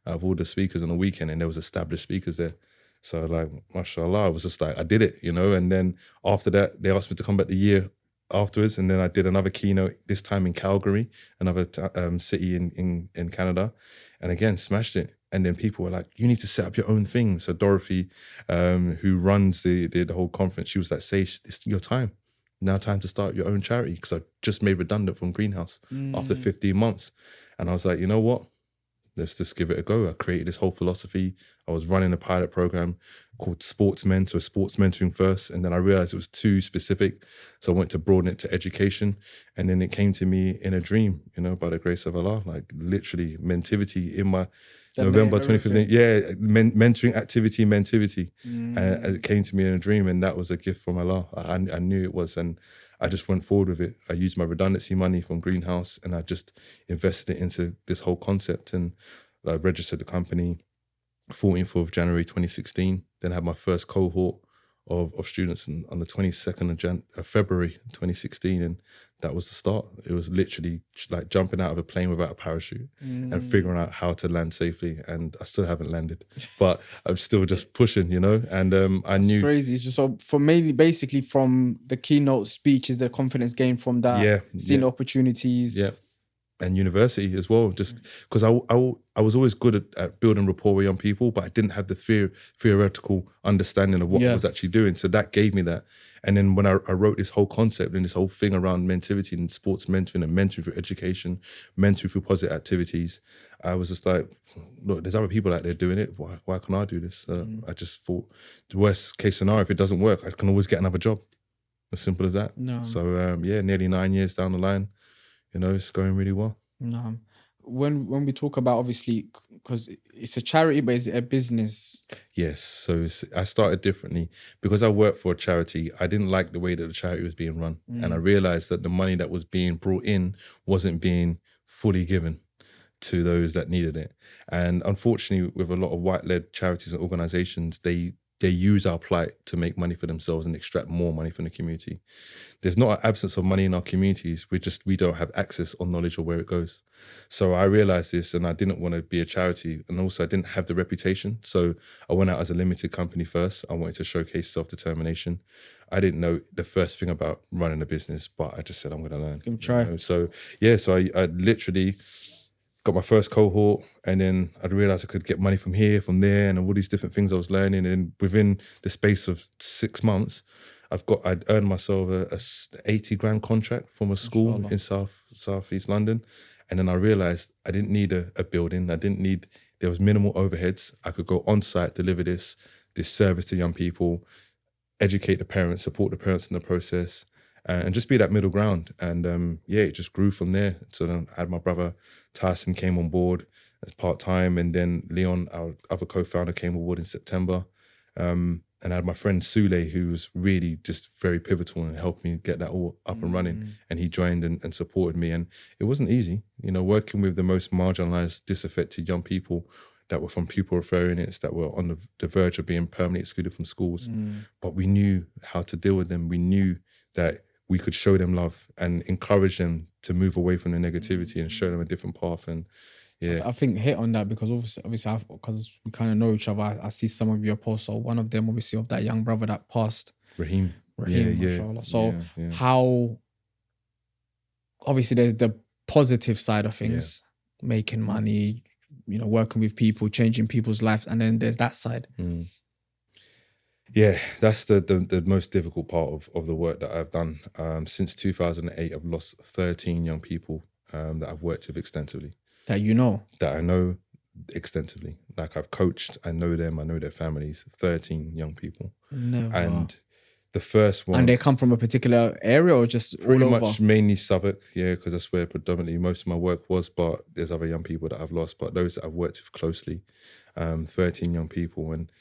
out of all the speakers on the weekend. And there was established speakers there. So like, mashallah, I was just like, I did it, And then after that, they asked me to come back the year afterwards, and then I did another keynote, this time in Calgary, another city in Canada, and again smashed it. And then people were like, you need to set up your own thing. So Dorothy, who runs the whole conference, she was like, Sayce, it's your time. Now time to start your own charity, because I just made redundant from Greenhouse after 15 months. And I was like, you know what? Let's just give it a go. I created this whole philosophy. I was running a pilot program called Sportsmen, so sports mentoring first. And then I realized it was too specific. So I went to broaden it to education. And then it came to me in a dream, you know, by the grace of Allah, like literally mentivity in my November 2015. Yeah, mentoring activity, mentivity. And it came to me in a dream, and that was a gift from Allah. I knew it was, and I just went forward with it. I used my redundancy money from Greenhouse, and I just invested it into this whole concept. And I registered the company 14th of January 2016. Then I had my first cohort of students on the 22nd of February 2016, and that was the start. It was literally like jumping out of a plane without a parachute and figuring out how to land safely. And I still haven't landed, but I'm still just pushing, you know. And I knew crazy. It's just so for mainly basically from the keynote speech is the confidence gained from that, seeing opportunities. Yeah. And university as well, just because I was always good at building rapport with young people, but I didn't have the theoretical understanding of what I was actually doing. So that gave me that. And then when I wrote this whole concept and this whole thing around mentivity and sports mentoring and mentoring through education, mentoring through positive activities, I was just like, look, there's other people out there doing it. Why can't I do this? I just thought the worst case scenario, if it doesn't work, I can always get another job. As simple as that. No. So nearly 9 years down the line, you know, it's going really well. No. When we talk about, obviously, because it's a charity, but is it a business? Yes. So I started differently because I worked for a charity. I didn't like the way that the charity was being run. And I realized that the money that was being brought in wasn't being fully given to those that needed it. And unfortunately, with a lot of white-led charities and organizations, they use our plight to make money for themselves and extract more money from the community. There's not an absence of money in our communities. We don't have access or knowledge of where it goes. So I realized this, and I didn't want to be a charity. And also I didn't have the reputation. So I went out as a limited company first. I wanted to showcase self-determination. I didn't know the first thing about running a business, but I just said, I'm going to learn. Give it a try. You know? So I literally got my first cohort, and then I realized I could get money from here, from there, and all these different things I was learning. And within the space of 6 months, I'd earned myself a 80 grand contract from a school in Southeast London. And then I realized I didn't need a building. There was minimal overheads. I could go on site, deliver this service to young people, educate the parents, support the parents in the process, and just be that middle ground. And it just grew from there. So then I had my brother Tyson came on board as part-time, and then Leon, our other co-founder, came on board in September. And I had my friend Sule, who was really just very pivotal and helped me get that all up and running. And he joined and supported me. And it wasn't easy, you know, working with the most marginalized, disaffected young people that were from pupil referral units, that were on the verge of being permanently excluded from schools. But we knew how to deal with them. We knew that we could show them love and encourage them to move away from the negativity and show them a different path. And I think hit on that because obviously because we kind of know each other, I see some of your posts. So one of them, obviously, of that young brother that passed, Raheem. mashallah. So how, obviously, there's the positive side of things, making money, you know, working with people, changing people's lives, and then there's that side. Yeah, that's the most difficult part of the work that I've done. Since 2008, I've lost 13 young people that I've worked with extensively. That you know? That I know extensively. Like I've coached, I know them, I know their families, 13 young people. Never. And the first one... And they come from a particular area or just all over? Pretty much mainly Southwark, because that's where predominantly most of my work was, but there's other young people that I've lost, but those that I've worked with closely, 13 young people. And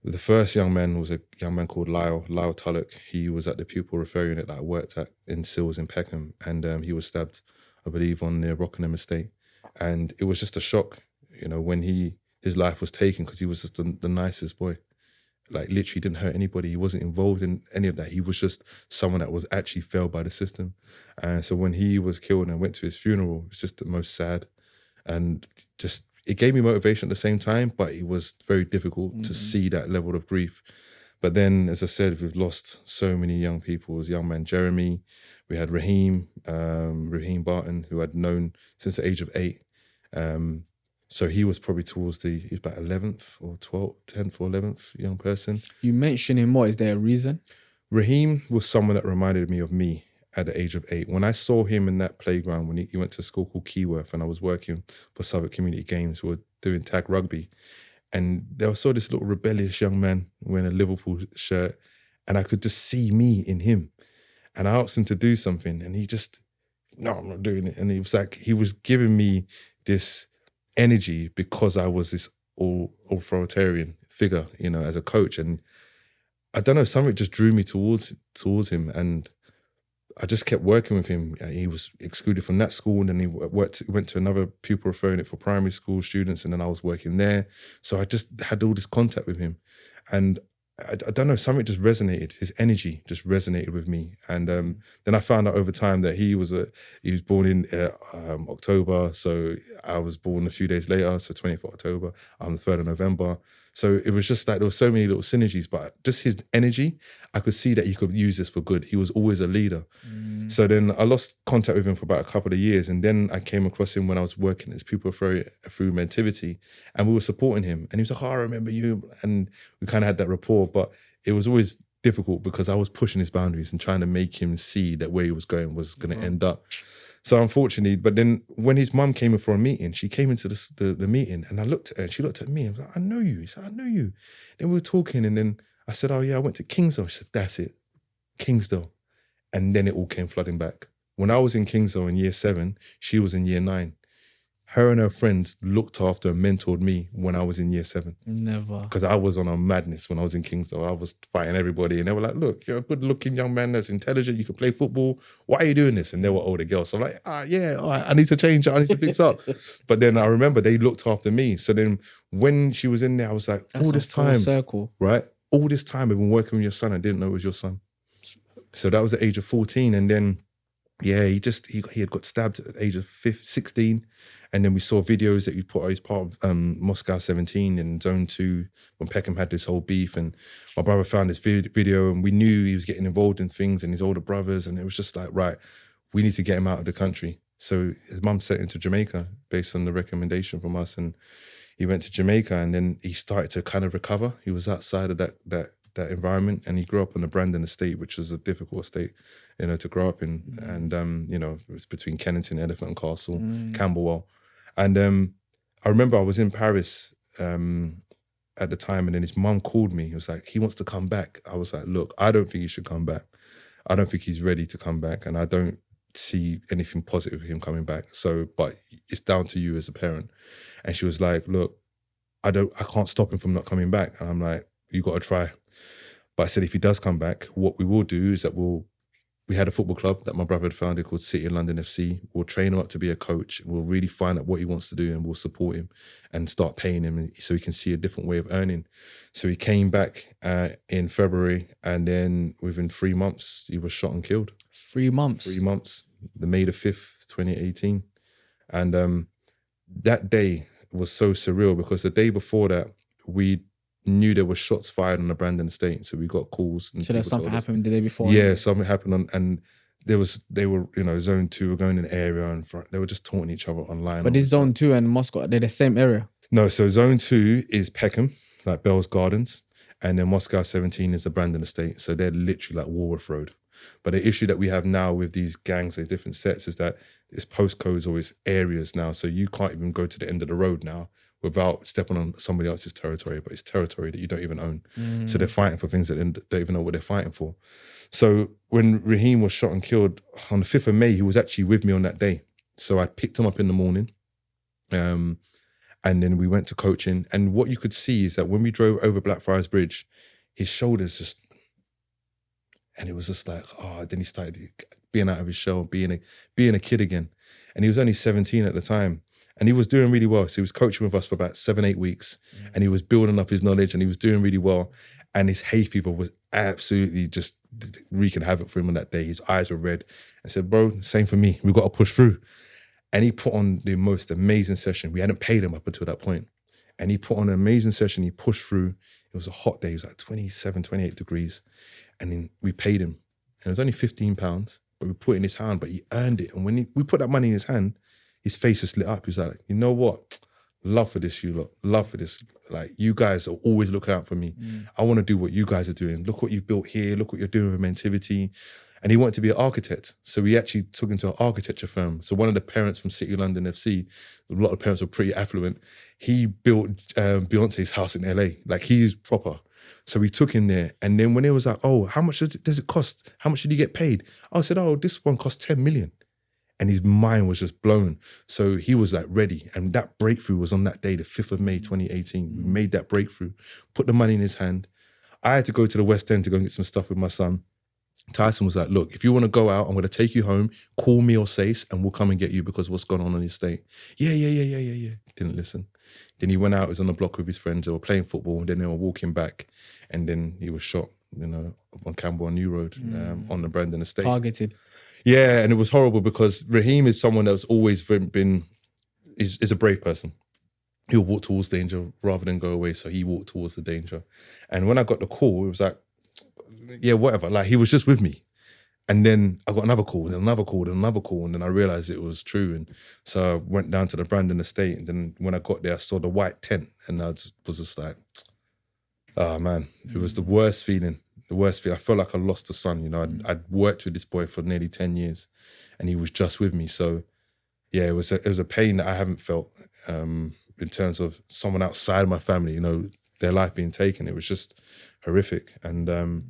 the first young man was a young man called Lyle Tullock. He was at the pupil referral unit that I worked at in Sills in Peckham, and he was stabbed, I believe, on the Rockingham estate. And it was just a shock, you know, when his life was taken, because he was just the nicest boy. Like literally didn't hurt anybody. He wasn't involved in any of that. He was just someone that was actually failed by the system. And so when he was killed and I went to his funeral, it's just the most sad. And just, it gave me motivation at the same time, but it was very difficult to see that level of grief. But then, as I said, we've lost so many young people. It was young man Jeremy. We had Raheem Barton, who I'd known since the age of 8. So he was probably he was about 11th or 12th, 10th or 11th young person. You mentioned him more. Is there a reason? Raheem was someone that reminded me of me at the age of 8. When I saw him in that playground, when he went to a school called Keyworth, and I was working for Southwark Community Games, we were doing tag rugby. And I saw this little rebellious young man wearing a Liverpool shirt, and I could just see me in him. And I asked him to do something, and he just, no, I'm not doing it. And he was giving me this energy because I was this authoritarian figure, as a coach. And I don't know, something just drew me towards him, and I just kept working with him. He was excluded from that school, and then he went to another pupil referring it for primary school students, and then I was working there. So I just had all this contact with him, and I don't know, something just resonated. His energy just resonated with me. And then I found out over time that he was born in October, so I was born a few days later, so 24th October. I'm the 3rd of November. So it was just like there were so many little synergies, but just his energy, I could see that he could use this for good. He was always a leader. So then I lost contact with him for about a couple of years, and then I came across him when I was working as pupil through MTIV, and we were supporting him. And he was like, "Oh, I remember you," and we kind of had that rapport. But it was always difficult because I was pushing his boundaries and trying to make him see that where he was going was going to end up. So unfortunately, but then when his mum came in for a meeting, she came into the meeting, and I looked at her and she looked at me and was like, "I know you." He said, "I know you." Then we were talking, and then I said, "Oh yeah, I went to Kingsdale." She said, "That's it, Kingsdale." And then it all came flooding back. When I was in Kingsdale in year 7, she was in year 9. Her and her friends looked after and mentored me when I was in year 7. Never. Because I was on a madness when I was in Kingsdale. I was fighting everybody, and they were like, "Look, you're a good-looking young man that's intelligent. You can play football. Why are you doing this?" And they were older girls. So I'm like, yeah, all right, I need to change. I need to fix up. But then I remember they looked after me. So then when she was in there, I was like, That's all this a full time, circle. right? All this time I've been working with your son. I didn't know it was your son. So that was the age of 14. And then, yeah, he had got stabbed at the age of 16. And then we saw videos that he put out as part of Moscow 17 in Zone 2 when Peckham had this whole beef. And my brother found this video, and we knew he was getting involved in things, and his older brothers. And it was just like, right, we need to get him out of the country. So his mum sent him to Jamaica based on the recommendation from us. And he went to Jamaica, and then he started to kind of recover. He was outside of that environment, and he grew up on the Brandon estate, which was a difficult estate, to grow up in. And, it was between Kennington, Elephant and Castle, Camberwell. And I remember I was in Paris at the time, and then his mum called me. He was like, "He wants to come back." I was like, "Look, I don't think he should come back. I don't think he's ready to come back, and I don't see anything positive with him coming back. So, but it's down to you as a parent." And she was like, "Look, I can't stop him from not coming back." And I'm like, "You got to try." But I said, if he does come back, what we will do is that we had a football club that my brother had founded called City of London FC. We'll train him up to be a coach. We'll really find out what he wants to do, and we'll support him and start paying him so he can see a different way of earning. So he came back in February, and then within 3 months, he was shot and killed. 3 months? 3 months, the May the 5th, 2018. And that day was so surreal because the day before that, we knew there were shots fired on the Brandon estate. So we got calls. And so there's something happened the day before? Yeah, something happened and they were, Zone 2 were going in the area, and they were just taunting each other online. But this Zone 2 and Moscow, they're the same area? No, so Zone 2 is Peckham, like Bell's Gardens, and then Moscow 17 is the Brandon estate. So they're literally like Walworth Road. But the issue that we have now with these gangs and different sets is that it's postcodes or it's areas now. So you can't even go to the end of the road now without stepping on somebody else's territory, but it's territory that you don't even own. So they're fighting for things that they don't even know what they're fighting for. So when Raheem was shot and killed on the 5th of May, he was actually with me on that day. So I picked him up in the morning, and then we went to coaching. And what you could see is that when we drove over Blackfriars Bridge, his shoulders just, and it was just like, then he started being out of his shell, being a kid again. And he was only 17 at the time. And he was doing really well. So he was coaching with us for about 7-8 weeks, and he was building up his knowledge, and he was doing really well. And his hay fever was absolutely just wreaking havoc for him on that day. His eyes were red. I said, "Bro, same for me. We've got to push through." And he put on the most amazing session. We hadn't paid him up until that point. And he put on an amazing session. He pushed through. It was a hot day. It was like 27, 28 degrees. And then we paid him. And it was only £15, but we put it in his hand, but he earned it. And when we put that money in his hand, his face just lit up. He was like, you know what? Love for this, you lot. Love for this. Like, you guys are always looking out for me. I want to do what you guys are doing. Look what you've built here. Look what you're doing with MTIV. And he wanted to be an architect. So we actually took him to an architecture firm. So one of the parents from City London FC, a lot of parents were pretty affluent. He built Beyonce's house in LA. Like, he's proper. So we took him there. And then when it was like, oh, how much does it cost? How much did you get paid? I said, oh, this one cost 10 million. And his mind was just blown. So he was like ready. And that breakthrough was on that day, the 5th of May, 2018. We made that breakthrough, put the money in his hand. I had to go to the West End to go and get some stuff with my son. Tyson was like, look, if you want to go out, I'm going to take you home, call me or Sayce, and we'll come and get you because what's going on the estate. Yeah. Didn't listen. Then he went out, he was on the block with his friends, they were playing football, and then they were walking back, and then he was shot, on Camberwell New Road, on the Brandon estate. Targeted. Yeah, and it was horrible because Raheem is someone that's always is a brave person. He'll walk towards danger rather than go away, so he walked towards the danger. And when I got the call, it was like, yeah, whatever. Like, he was just with me. And then I got another call, and another call, and another call, and then I realised it was true. And so I went down to the Brandon estate, and then when I got there, I saw the white tent, and I was just like, oh man, it was the worst feeling. The worst feeling. I felt like I lost a son. I'd worked with this boy for nearly 10 years, and he was just with me. So yeah, it was a pain that I haven't felt in terms of someone outside my family, their life being taken. It was just horrific. And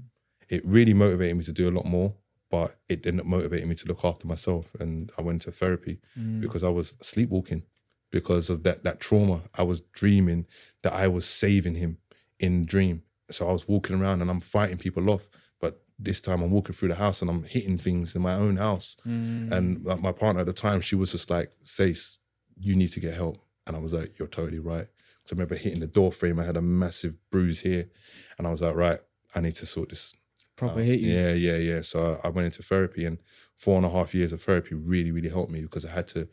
it really motivated me to do a lot more, but it didn't motivate me to look after myself. And I went to therapy because I was sleepwalking because of that trauma. I was dreaming that I was saving him in dream. So I was walking around and I'm fighting people off, but this time I'm walking through the house and I'm hitting things in my own house. And like, my partner at the time, she was just like, Sayce, you need to get help. And I was like, you're totally right. So I remember hitting the door frame. I had a massive bruise here. And I was like, right, I need to sort this. Proper hit you. Yeah. So I went into therapy, and 4.5 years of therapy really, really helped me because I had to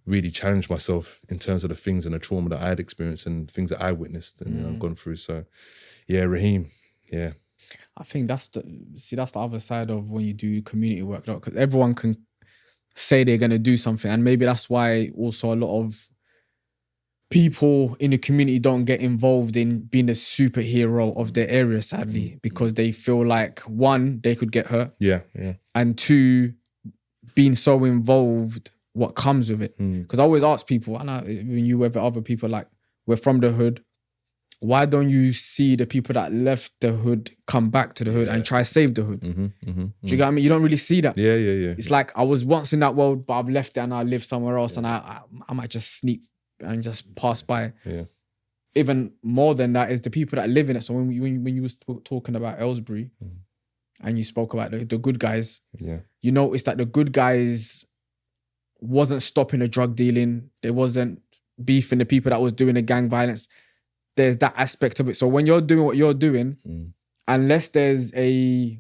really challenge myself in terms of the things and the trauma that I had experienced and things that I witnessed and gone through. So yeah, Raheem, yeah. I think that's the other side of when you do community work, because everyone can say they're going to do something, and maybe that's why also a lot of people in the community don't get involved in being the superhero of their area, sadly, because they feel like, one, they could get hurt. Yeah. And two, being so involved, what comes with it. Because I always ask people, and when you with other people, like, we're from the hood, why don't you see the people that left the hood come back to the hood and try save the hood? Do you get what I mean? You don't really see that. Yeah. It's like, I was once in that world, but I've left it and I live somewhere else, and I might just sneak and just pass by. Yeah. Even more than that is the people that live in it. So when you was talking about Aylesbury and you spoke about the good guys, you noticed that the good guys wasn't stopping the drug dealing. There wasn't beefing the people that was doing the gang violence. There's that aspect of it. So when you're doing what you're doing, unless there's the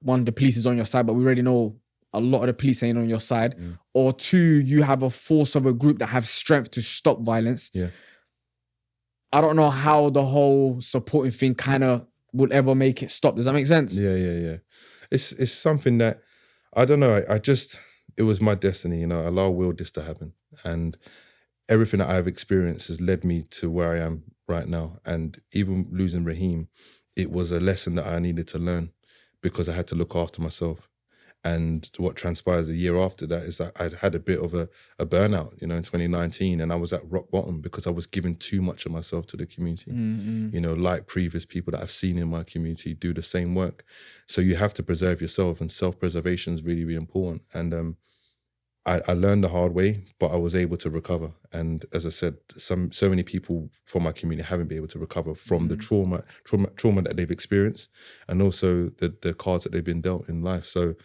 police is on your side, but we already know a lot of the police ain't on your side, or two, you have a force of a group that have strength to stop violence. Yeah. I don't know how the whole supporting thing kind of would ever make it stop. Does that make sense? Yeah. It's something that, I don't know, it was my destiny, Allah willed this to happen. And everything that I've experienced has led me to where I am right now. And even losing Raheem, it was a lesson that I needed to learn because I had to look after myself. And what transpires a year after that is that I had a bit of a burnout, in 2019, and I was at rock bottom because I was giving too much of myself to the community, like previous people that I've seen in my community do the same work. So you have to preserve yourself, and self-preservation is really, really important. And I learned the hard way, but I was able to recover. And as I said, so many people from my community haven't been able to recover from the trauma that they've experienced, and also the cards that they've been dealt in life. So,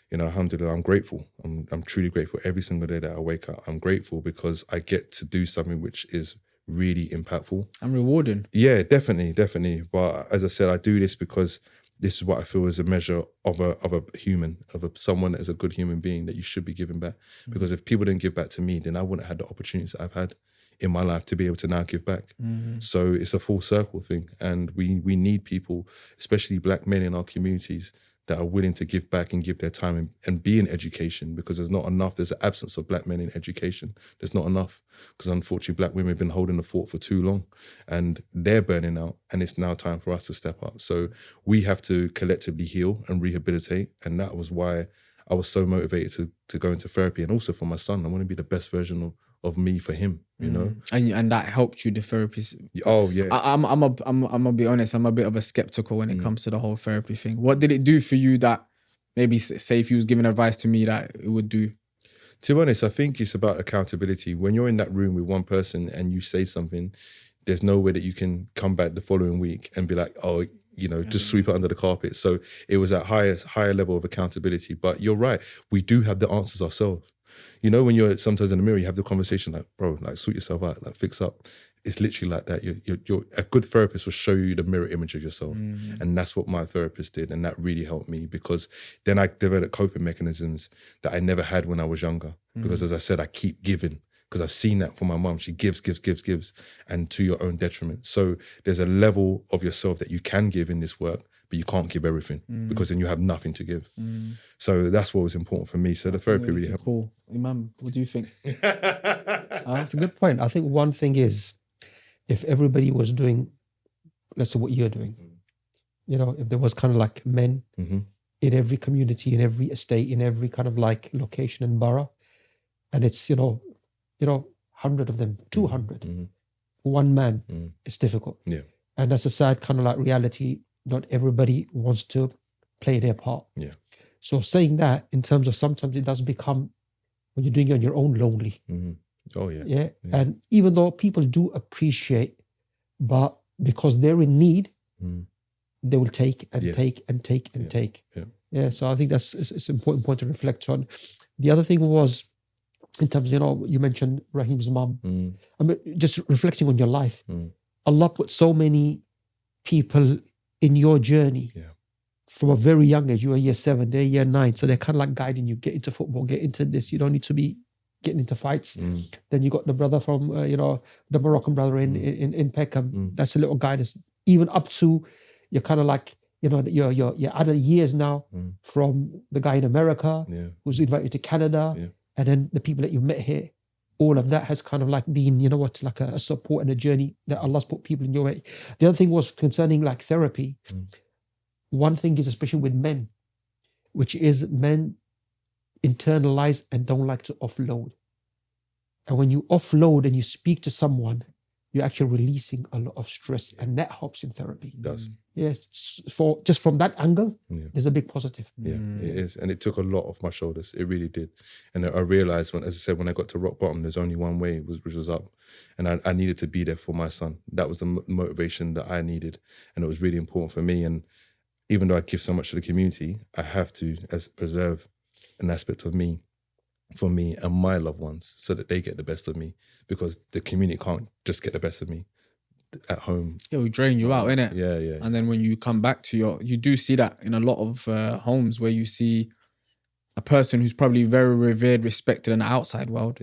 alhamdulillah, I'm grateful. I'm truly grateful every single day that I wake up. I'm grateful because I get to do something which is really impactful. And rewarding. Yeah, definitely. But as I said, I do this because this is what I feel is a measure of a human, someone that is a good human being that you should be giving back. Because if people didn't give back to me, then I wouldn't have had the opportunities that I've had. in my life to be able to now give back. So it's a full circle thing. And we need people, especially black men in our communities, that are willing to give back and give their time and be in education, because there's not enough. There's an absence of black men in education. There's not enough, because unfortunately black women have been holding the fort for too long and they're burning out, and it's now time for us to step up. So we have to collectively heal and rehabilitate. And that was why I was so motivated to go into therapy. And also for my son, I want to be the best version of me for him, you know? And that helped you, the therapist. Oh yeah. I'm gonna be honest, I'm a bit of a skeptical when it comes to the whole therapy thing. What did it do for you that maybe, say if you was giving advice to me, that it would do? To be honest, I think it's about accountability. When you're in that room with one person and you say something, there's no way that you can come back the following week and be like, oh, you know, just sweep it under the carpet. So it was at higher level of accountability. But you're right, we do have the answers ourselves. You know, when you're sometimes in the mirror, you have the conversation like, bro, like sort yourself out, like fix up. It's literally like that. You're a good therapist will show you the mirror image of yourself. And that's what my therapist did. And that really helped me, because then I developed coping mechanisms that I never had when I was younger. Because as I said, I keep giving, because I've seen that from my mum. She gives, and to your own detriment. So there's a level of yourself that you can give in this work, but you can't give everything, because then you have nothing to give. So that's what was important for me. So the therapy really helped. Cool. Imam, what do you think? That's a good point. I think one thing is, if everybody was doing, let's say what you're doing, you know, if there was kind of like men in every community, in every estate, in every kind of like location and borough, and it's, you know, 100 of them, 200, one man, it's difficult. Yeah. And that's a sad kind of like reality. Not everybody wants to play their part. Yeah. So saying that, in terms of sometimes it does become, when you're doing it on your own, lonely. Oh yeah. Yeah. And even though people do appreciate, but because they're in need, they will take and take and take and take. Yeah. So I think it's an important point to reflect on. The other thing was, in terms of, you know, you mentioned Raheem's mum. I mean, just reflecting on your life. Allah put so many people in your journey from a very young age. You were year 7, they're year 9. So they're kind of like guiding you, get into football, get into this. You don't need to be getting into fights. Then you got the brother from, the Moroccan brother in Peckham. That's a little guidance. Even up to, you're kind of like, you know, your adult years now, from the guy in America who's invited to Canada. And then the people that you've met here, all of that has kind of like been, you know what, like a support and a journey that Allah's put people in your way. The other thing was concerning like therapy. One thing is, especially with men, which is men internalize and don't like to offload. And when you offload and you speak to someone, you're actually releasing a lot of stress, and that helps in therapy. It does. Yes, for just from that angle, there's a big positive. Yeah, it is. And it took a lot off my shoulders. It really did. And I realized, as I said, when I got to rock bottom, there's only one way, which was up. And I needed to be there for my son. That was the motivation that I needed. And it was really important for me. And even though I give so much to the community, I have to preserve an aspect of me for me and my loved ones, so that they get the best of me, because the community can't just get the best of me at home. It will drain you out, innit? Yeah. And then when you come back to you do see that in a lot of homes, where you see a person who's probably very revered, respected in the outside world,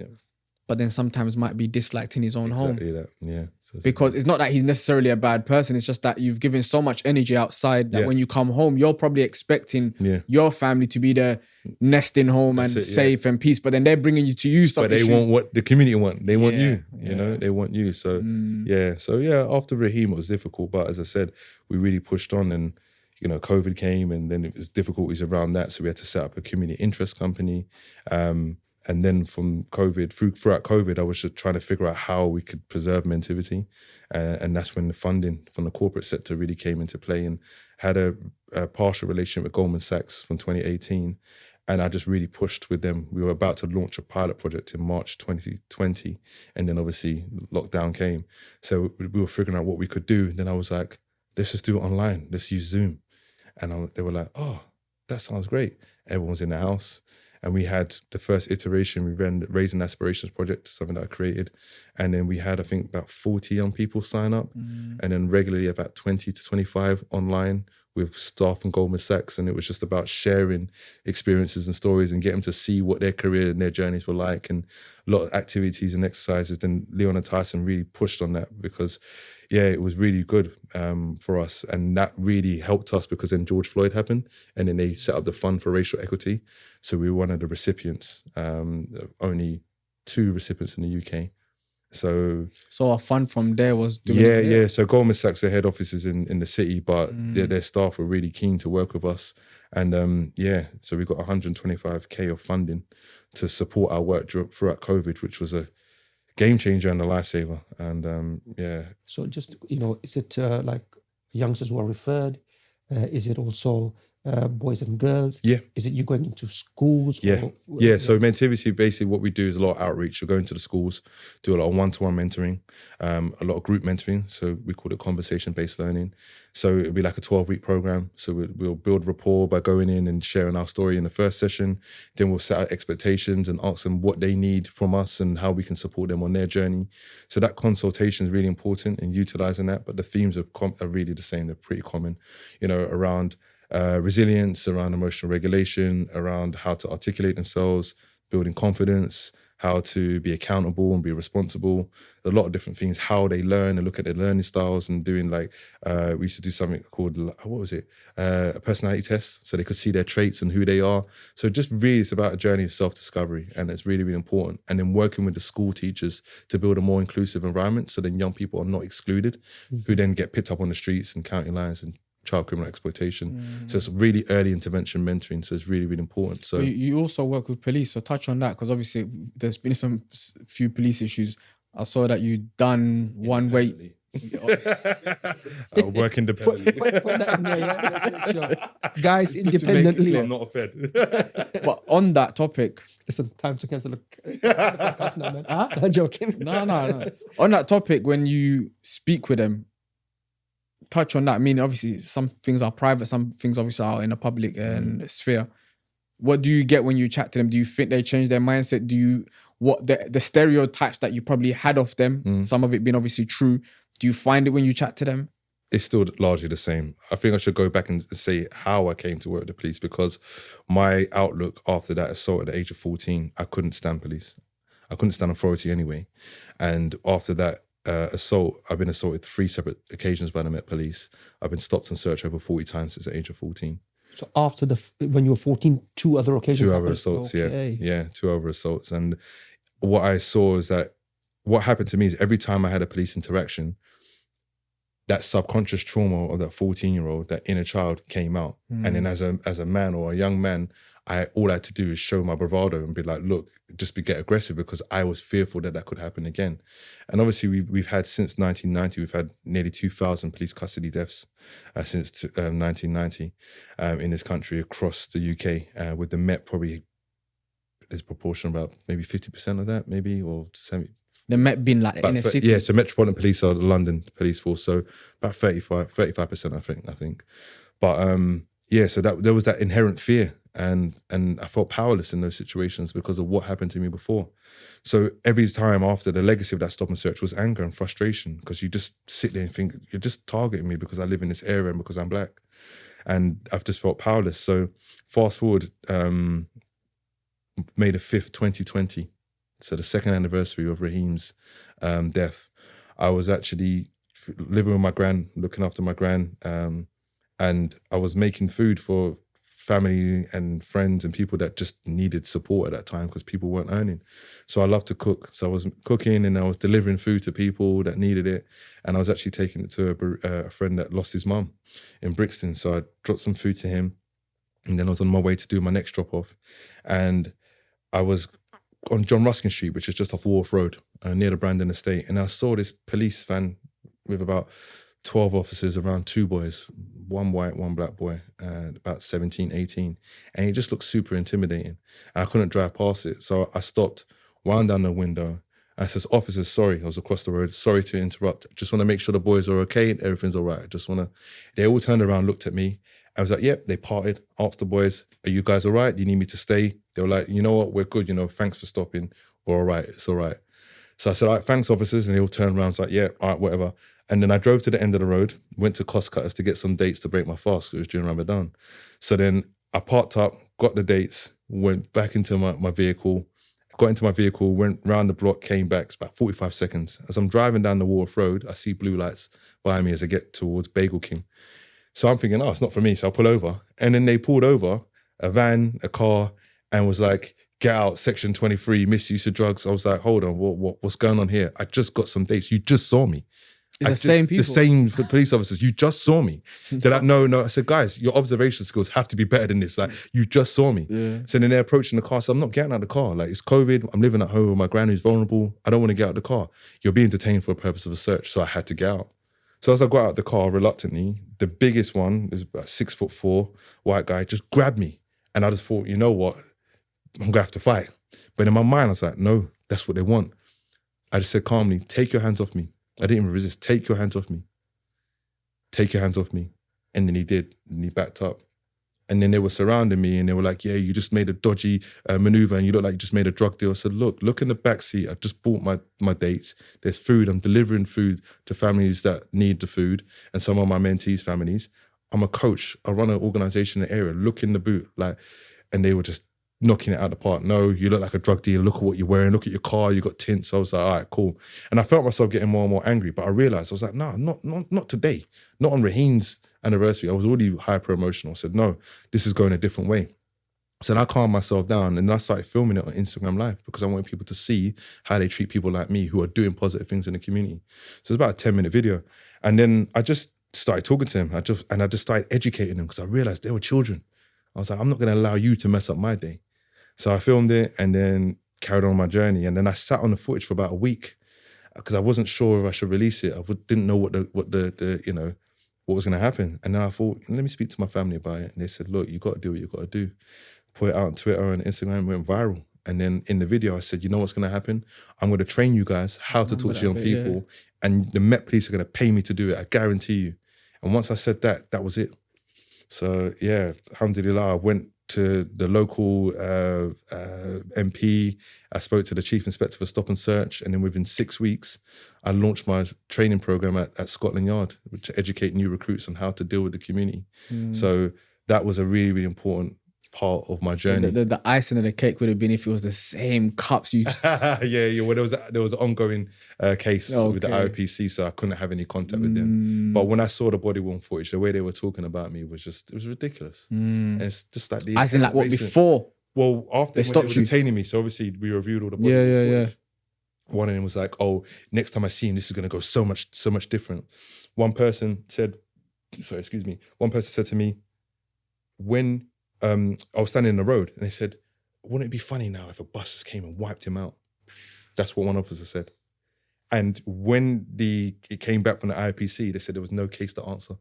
but then sometimes might be disliked in his own home. Exactly that, yeah. So because it's not that he's necessarily a bad person, it's just that you've given so much energy outside that when you come home, you're probably expecting your family to be the nesting home and safe and peace, but then they're bringing you to you some But they issues. want what the community want. They want you, you know, they want you. So, after Raheem, it was difficult. But as I said, we really pushed on, and, you know, COVID came, and then it was difficulties around that. So we had to set up a community interest company. And then from COVID, throughout COVID, I was just trying to figure out how we could preserve Mentivity. And that's when the funding from the corporate sector really came into play, and had a partial relationship with Goldman Sachs from 2018. And I just really pushed with them. We were about to launch a pilot project in March 2020. And then obviously lockdown came. So we were figuring out what we could do. And then I was like, let's just do it online. Let's use Zoom. And they were like, oh, that sounds great. Everyone was in the house. And we had the first iteration, we ran Raising Aspirations project, something that I created. And then we had, I think, about 40 young people sign up. And then regularly about 20 to 25 online with staff from Goldman Sachs. And it was just about sharing experiences and stories and get them to see what their career and their journeys were like, and a lot of activities and exercises. Then Leon and Tyson really pushed on that because, yeah, it was really good for us. And that really helped us because then George Floyd happened and then they set up the Fund for Racial Equity. So we were one of the recipients, only 2 recipients in the UK. So a fund from there was doing yeah. So Goldman Sachs, their head office is in the city, but their staff were really keen to work with us. And so we got 125k of funding to support our work throughout COVID, which was a game changer and a lifesaver. And So just, is it like youngsters who are referred? Is it also boys and girls? Yeah. Is it you going into schools? Yeah. So MTIV, basically what we do is a lot of outreach. We go into the schools, do a lot of one-to-one mentoring, a lot of group mentoring. So we call it conversation-based learning. So it'll be like a 12-week program. So we'll build rapport by going in and sharing our story in the first session. Then we'll set out expectations and ask them what they need from us and how we can support them on their journey. So that consultation is really important in utilizing that. But the themes are really the same. They're pretty common, around resilience, around emotional regulation, around how to articulate themselves, building confidence, how to be accountable and be responsible. A lot of different things, how they learn and look at their learning styles, and doing we used to do something called, a personality test, so they could see their traits and who they are. So just really it's about a journey of self-discovery, and it's really, really important. And then working with the school teachers to build a more inclusive environment so then young people are not excluded, who then get picked up on the streets and county lines and child criminal exploitation. So it's really early intervention mentoring. So it's really, really important. So you also work with police. So touch on that, because obviously there's been few police issues. I saw that you done one way. I work independently. Put that in there, yeah? Sure. Guys, independently. I'm not a fed. But on that topic, Listen, time to cancel the podcast now, man. I'm joking. No. On that topic, when you speak with them, touch on that. I mean, obviously, some things are private, some things obviously are in a public sphere. What do you get when you chat to them? Do you think they change their mindset? What the stereotypes that you probably had of them, some of it being obviously true, do you find it when you chat to them? It's still largely the same. I think I should go back and say how I came to work with the police, because my outlook after that assault at the age of 14, I couldn't stand police. I couldn't stand authority anyway. And after that, assault, I've been assaulted 3 separate occasions by the Met Police. I've been stopped and searched over 40 times since the age of 14. So after when you were 14, 2 other occasions? 2 other assaults, okay. Yeah, 2 other assaults. And what I saw is that what happened to me is every time I had a police interaction, that subconscious trauma of that 14-year-old, that inner child came out. And then as a man or a young man, all I had to do is show my bravado and be like, look, get aggressive, because I was fearful that could happen again. And obviously we've had, since 1990, we've had nearly 2,000 police custody deaths since 1990 in this country across the UK, with the Met probably, there's a proportion about maybe 50% of that, maybe, or 70%. The Met being like in a city. Yeah, so Metropolitan Police are the London police force, so about 35%, I think. But so there was that inherent fear, and I felt powerless in those situations because of what happened to me before. So every time after, the legacy of that stop and search was anger and frustration, because you just sit there and think, you're just targeting me because I live in this area and because I'm black. And I've just felt powerless. So fast forward, May the 5th, 2020, so the 2nd anniversary of Raheem's death, I was actually living with my gran, looking after my gran, and I was making food for family and friends and people that just needed support at that time because people weren't earning. So I love to cook. So I was cooking and I was delivering food to people that needed it. And I was actually taking it to a friend that lost his mum in Brixton. So I dropped some food to him, and then I was on my way to do my next drop off. And I was on John Ruskin Street, which is just off Wharf Road, near the Brandon Estate. And I saw this police van with about 12 officers around 2 boys, 1 white, 1 black boy, about 17, 18. And it just looked super intimidating. And I couldn't drive past it. So I stopped, wound down the window. I says, officers, sorry, I was across the road. Sorry to interrupt. Just want to make sure the boys are okay and everything's all right. They all turned around, looked at me. I was like, yep, they parted, asked the boys, are you guys all right? Do you need me to stay? They were like, you know what, we're good, thanks for stopping. We're all right, it's all right. So I said, all right, thanks, officers. And they all turned around, like, yeah, all right, whatever. And then I drove to the end of the road, went to Cost Cutters to get some dates to break my fast, because it was during Ramadan. So then I parked up, got the dates, went back into my vehicle, got into my vehicle, went round the block, came back. It's about 45 seconds. As I'm driving down the Wharf Road, I see blue lights behind me as I get towards Bagel King. So I'm thinking, oh, it's not for me. So I'll pull over. And then they pulled over, a van, a car, and was like, get out, section 23, misuse of drugs. I was like, hold on, what's going on here? I just got some dates. You just saw me. It's the same people. The same police officers. You just saw me. They're like, no. I said, guys, your observation skills have to be better than this. Like, you just saw me. Yeah. So then they're approaching the car. So I'm not getting out of the car. Like, it's COVID. I'm living at home with my granny who's vulnerable. I don't want to get out of the car. You're being detained for the purpose of a search. So I had to get out. So as I got out of the car reluctantly, the biggest one is about 6'4", white guy, just grabbed me. And I just thought, you know what? I'm going to have to fight. But in my mind, I was like, no, that's what they want. I just said calmly, take your hands off me. I didn't even resist. Take your hands off me. Take your hands off me. And then he did. And he backed up. And then they were surrounding me and they were like, yeah, you just made a dodgy maneuver and you look like you just made a drug deal. I said, look in the backseat. I just bought my dates. There's food. I'm delivering food to families that need the food and some of my mentees' families. I'm a coach. I run an organization in the area. Look in the boot. And they were just knocking it out the park. No, you look like a drug dealer. Look at what you're wearing. Look at your car. You got tints. I was like, all right, cool. And I felt myself getting more and more angry. But I realized, I was like, no, not today. Not on Raheem's anniversary. I was already hyper emotional. I said, no, this is going a different way. So then I calmed myself down and I started filming it on Instagram Live because I wanted people to see how they treat people like me who are doing positive things in the community. So it's about a 10-minute video. And then I just started talking to them. I just started educating them because I realized they were children. I was like, I'm not going to allow you to mess up my day. So I filmed it and then carried on my journey. And then I sat on the footage for about a week because I wasn't sure if I should release it. I didn't know what was going to happen. And then I thought, let me speak to my family about it. And they said, look, you got to do what you got to do. Put it out on Twitter and Instagram, went viral. And then in the video, I said, you know what's going to happen? I'm going to train you guys how to talk to young people. Yeah. And the Met Police are going to pay me to do it. I guarantee you. And once I said that, that was it. So yeah, alhamdulillah, I went to the local MP. I spoke to the Chief Inspector for Stop and Search. And then within 6 weeks, I launched my training program at Scotland Yard to educate new recruits on how to deal with the community. So that was a really, really important part of my journey. The icing of the cake would have been if it was the same cups you just... yeah. Well, there was an ongoing case with the IOPC, so I couldn't have any contact with them. But when I saw the body-worn footage, the way they were talking about me was ridiculous. And it's just like the... As in like what, before? Well, after they were detaining me, so obviously we reviewed all the body footage. One of them was like, oh, next time I see him, this is going to go so much different. One person said to me, when I was standing in the road and they said, wouldn't it be funny now if a bus just came and wiped him out? That's what one officer said. And when it came back from the IPC, they said there was no case to answer.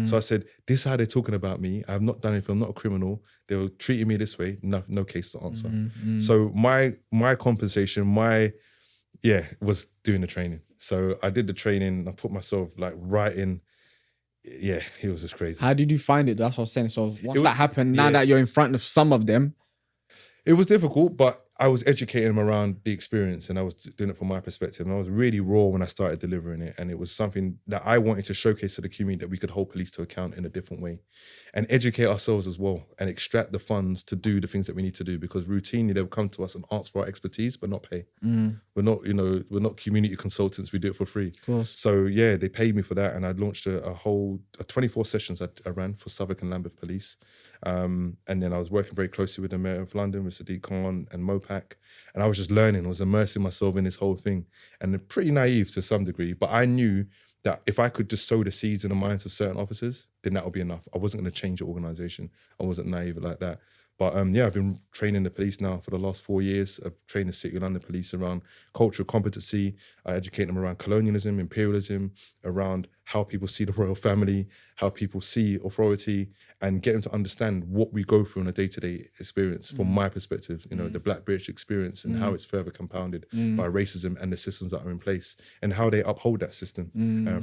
So I said, this is how they're talking about me. I have not done anything. I'm not a criminal. They were treating me this way. No case to answer. So my compensation, was doing the training. So I did the training. I put myself like right in. Yeah, it was just crazy. How did you find it? That's what I was saying. So once that happened, now that you're in front of some of them. It was difficult, but I was educating them around the experience and I was doing it from my perspective. And I was really raw when I started delivering it. And it was something that I wanted to showcase to the community, that we could hold police to account in a different way and educate ourselves as well and extract the funds to do the things that we need to do, because routinely they'll come to us and ask for our expertise, but not pay. We're not community consultants. We do it for free. Of course. So yeah, they paid me for that. And I launched a 24 sessions I ran for Southwark and Lambeth Police. And then I was working very closely with the Mayor of London, with Sadiq Khan and Mopac. And I was just learning, I was immersing myself in this whole thing. And pretty naive to some degree, but I knew that if I could just sow the seeds in the minds of certain officers, then that would be enough. I wasn't going to change the organisation. I wasn't naive like that. But I've been training the police now for the last 4 years. I've trained the City of London Police around cultural competency. I educate them around colonialism, imperialism, around how people see the royal family, how people see authority, and get them to understand what we go through on a day-to-day experience from my perspective, you know, the Black British experience and how it's further compounded by racism and the systems that are in place and how they uphold that system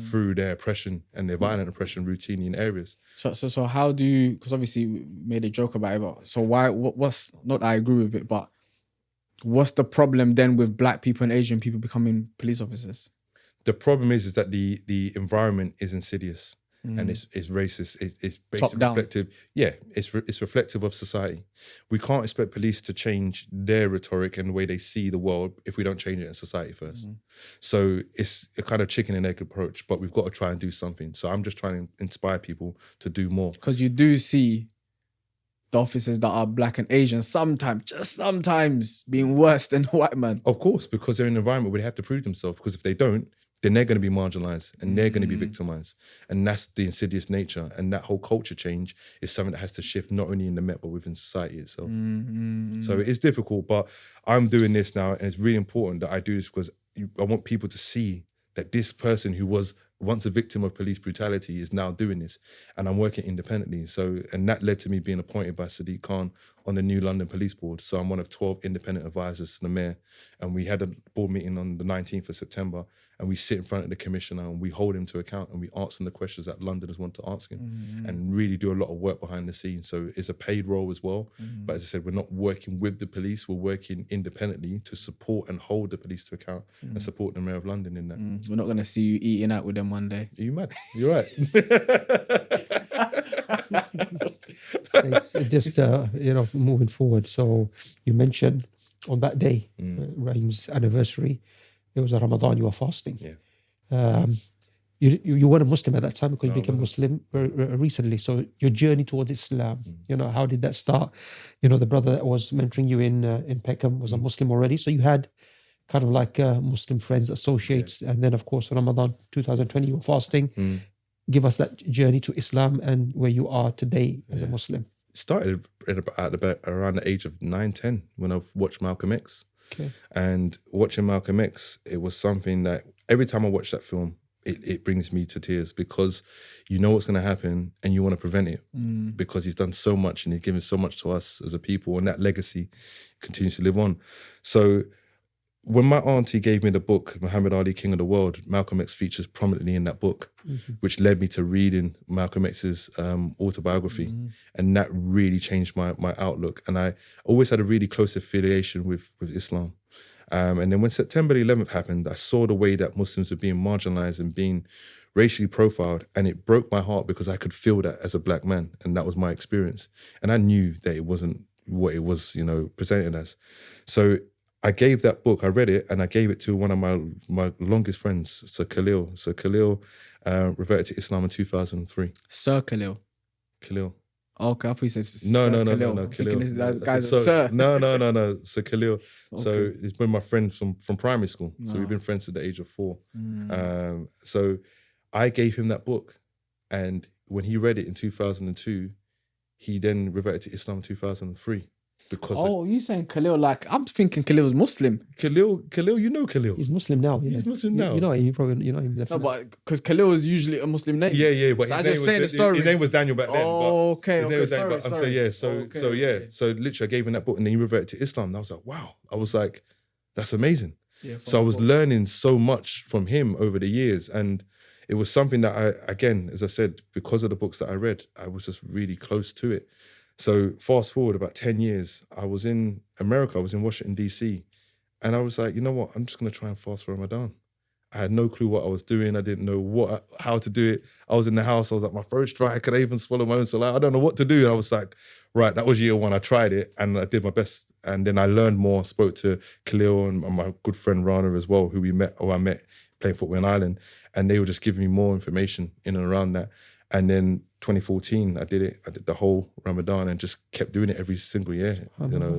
through their oppression and their violent oppression routinely in areas. So how do you, because obviously we made a joke about it, but so what's, not that I agree with it, but what's the problem then with Black people and Asian people becoming police officers? The problem is that the environment is insidious and it's racist. It's basically reflective. Yeah, it's reflective of society. We can't expect police to change their rhetoric and the way they see the world if we don't change it in society first. So it's a kind of chicken and egg approach, but we've got to try and do something. So I'm just trying to inspire people to do more. Because you do see the officers that are Black and Asian sometimes, just sometimes, being worse than the white man. Of course, because they're in an environment where they have to prove themselves. Because if they don't, then they're going to be marginalized and they're going to be victimized. And that's the insidious nature. And that whole culture change is something that has to shift not only in the Met, but within society itself. So it is difficult, but I'm doing this now. And it's really important that I do this because I want people to see that this person who was once a victim of police brutality is now doing this. And I'm working independently. So, and that led to me being appointed by Sadiq Khan on the new London Police Board. So I'm one of 12 independent advisors to the mayor. And we had a board meeting on the 19th of September. And we sit in front of the commissioner and we hold him to account and we ask him the questions that Londoners want to ask him and really do a lot of work behind the scenes. So it's a paid role as well. But as I said, we're not working with the police. We're working independently to support and hold the police to account and support the Mayor of London in that. We're not going to see you eating out with them one day. Are you mad? You're right. It's just, moving forward. So you mentioned on that day, Raheem's anniversary, it was a Ramadan, you were fasting. Yeah. You weren't a Muslim at that time because you became Muslim recently. So your journey towards Islam, how did that start? The brother that was mentoring you in Peckham was a Muslim already. So you had kind of like Muslim friends, associates. Yeah. And then, of course, Ramadan 2020, you were fasting. Give us that journey to Islam and where you are today as a Muslim. It started at about around the age of 9, 10 when I watched Malcolm X. Okay. And watching Malcolm X, it was something that every time I watch that film, it brings me to tears because you know what's going to happen and you want to prevent it because he's done so much and he's given so much to us as a people and that legacy continues to live on. So when my auntie gave me the book, Muhammad Ali, King of the World, Malcolm X features prominently in that book, which led me to reading Malcolm X's autobiography. And that really changed my outlook. And I always had a really close affiliation with Islam. And then when September 11th happened, I saw the way that Muslims were being marginalized and being racially profiled. And it broke my heart because I could feel that as a Black man. And that was my experience. And I knew that it wasn't what it was, presented as. So I gave that book, I read it, and I gave it to one of my longest friends, Sir Khalil. So Khalil reverted to Islam in 2003. Sir Khalil. Khalil. Oh, okay, I thought you said No, Khalil. Khalil. Guy's a sir. No. Sir Khalil. Okay. So it's been my friend from primary school. So we've been friends at the age of 4. So I gave him that book. And when he read it in 2002, he then reverted to Islam in 2003. Because you saying Khalil? Like I'm thinking Khalil's Muslim. Khalil, you know Khalil. He's Muslim now. Yeah. He's Muslim now. You probably him. Definitely. No, but because Khalil is usually a Muslim name. Yeah. But so his name was Daniel back then. Oh, okay. Sorry. So literally, I gave him that book, and then he reverted to Islam. And I was like, wow. I was like, that's amazing. Yeah, so I was learning so much from him over the years, and it was something that I, again, as I said, because of the books that I read, I was just really close to it. So fast forward about 10 years, I was in America, I was in Washington, D.C. And I was like, you know what, I'm just going to try and fast for Ramadan. I had no clue what I was doing. I didn't know how to do it. I was in the house, I was like, my throat's dry, could I even swallow my own salah? I don't know what to do. And I was like, right, that was year 1. I tried it and I did my best. And then I learned more, spoke to Khalil and my good friend Rana as well, who I met playing football in Ireland. And they were just giving me more information in and around that. And then 2014, I did it. I did the whole Ramadan and just kept doing it every single year,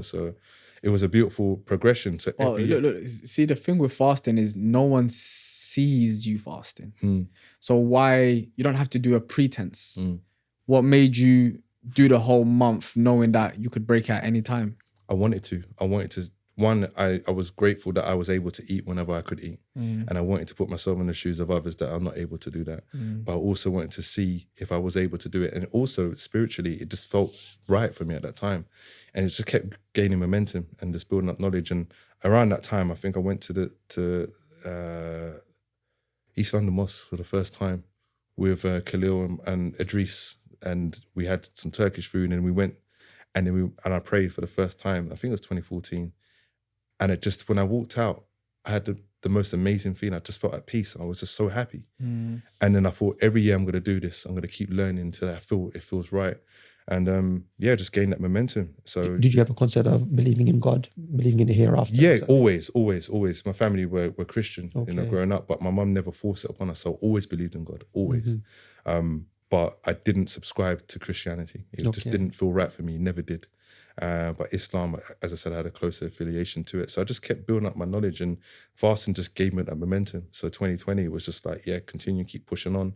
So it was a beautiful progression. So look, see, the thing with fasting is no one sees you fasting. So why, you don't have to do a pretense. What made you do the whole month knowing that you could break at any time? I wanted to one, I was grateful that I was able to eat whenever I could eat. And I wanted to put myself in the shoes of others that are not able to do that. But I also wanted to see if I was able to do it. And also spiritually, it just felt right for me at that time. And it just kept gaining momentum and just building up knowledge. And around that time, I think I went to East London Mosque for the first time with Khalil and Idris. And we had some Turkish food and we went and I prayed for the first time. I think it was 2014. And it just, when I walked out, I had the most amazing feeling. I just felt at peace and I was just so happy. And then I thought, every year I'm going to do this. I'm going to keep learning until I feel it feels right. And just gain that momentum. So did you have a concept of believing in God, believing in the hereafter? Yeah, always. My family were Christian, growing up, but my mum never forced it upon us. So I always believed in God, always. But I didn't subscribe to Christianity. It just didn't feel right for me. Never did. But Islam, as I said, I had a closer affiliation to it. So I just kept building up my knowledge, and fasting just gave me that momentum. So 2020 was just like, continue, keep pushing on.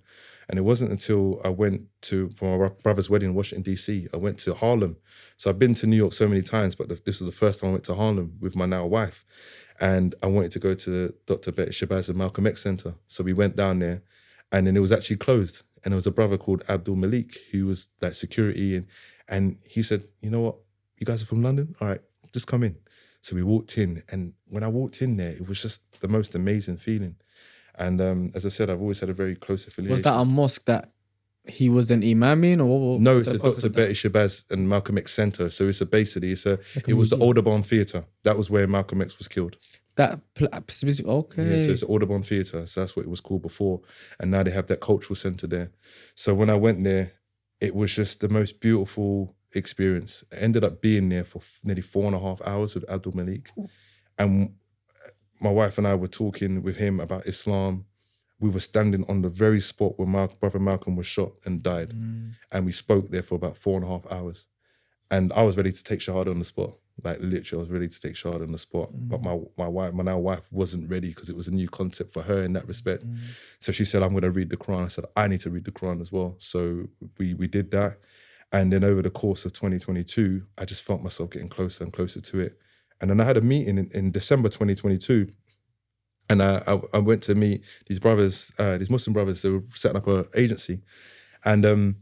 And it wasn't until I went for my brother's wedding in Washington, D.C., I went to Harlem. So I've been to New York so many times, but this was the first time I went to Harlem with my now wife. And I wanted to go to Dr. Betty Shabazz and Malcolm X Center. So we went down there, and then it was actually closed. And there was a brother called Abdul Malik who was like security. And he said, you know what? You guys are from London? All right, just come in. So we walked in. And when I walked in there, it was just the most amazing feeling. And as I said, I've always had a very close affiliation. Was that a mosque that he was an imam in? Or no, it's the Dr. Betty Shabazz and Malcolm X Center. So it was the Audubon Theatre. That was where Malcolm X was killed. Okay. Yeah, so it's the Audubon Theatre. So that's what it was called before. And now they have that cultural centre there. So when I went there, it was just the most beautiful experience. I ended up being there for nearly 4.5 hours with Abdul Malik. And my wife and I were talking with him about Islam. We were standing on the very spot where my brother Malcolm was shot and died. And we spoke there for about 4.5 hours. And I was ready to take Shahada on the spot. Like literally, I was ready to take Shahada on the spot. But my now wife wasn't ready because it was a new concept for her in that respect. So she said, I'm going to read the Quran. I said, I need to read the Quran as well. So we did that. And then over the course of 2022, I just felt myself getting closer and closer to it. And then I had a meeting in December 2022. And I went to meet these brothers, these Muslim brothers. They were setting up an agency. And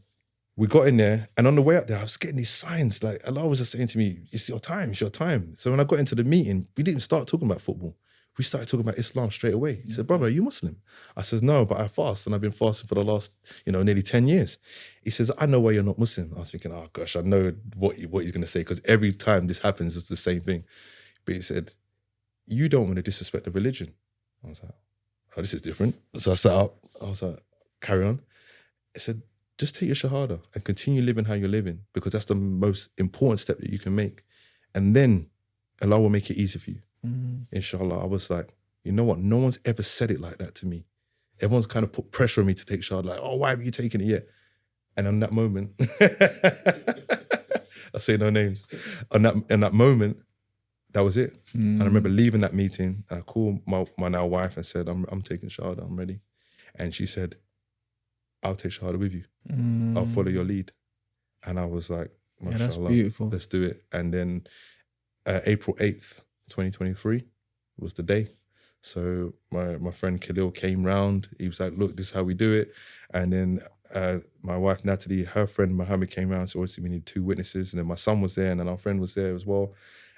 we got in there, and on the way up there, I was getting these signs. Like Allah was just saying to me, it's your time, it's your time. So when I got into the meeting, we didn't start talking about football. We started talking about Islam straight away. He said, brother, are you Muslim? I said, no, but I fast, and I've been fasting for the last, nearly 10 years. He says, I know why you're not Muslim. I was thinking, oh gosh, I know what he's going to say, because every time this happens, it's the same thing. But he said, you don't want to disrespect the religion. I was like, oh, this is different. So I sat up. I was like, carry on. He said, just take your Shahada and continue living how you're living, because that's the most important step that you can make. And then Allah will make it easy for you. Inshallah. I was like, you know what? No one's ever said it like that to me. Everyone's kind of put pressure on me to take Shahada. Like, oh, why have you taken it yet? And on that moment, I'll say no names. In that moment, that was it. And I remember leaving that meeting. And I called my now wife and said, I'm taking Shahada. I'm ready. And she said, I'll take Shahada with you. I'll follow your lead. And I was like, mashallah, that's beautiful. Let's do it. And then April 8th, 2023 was the day. So my friend Khalil came round. He was like, look, this is how we do it. And then my wife Natalie, her friend Mohammed came round. So obviously we need 2 witnesses. And then my son was there, and then our friend was there as well.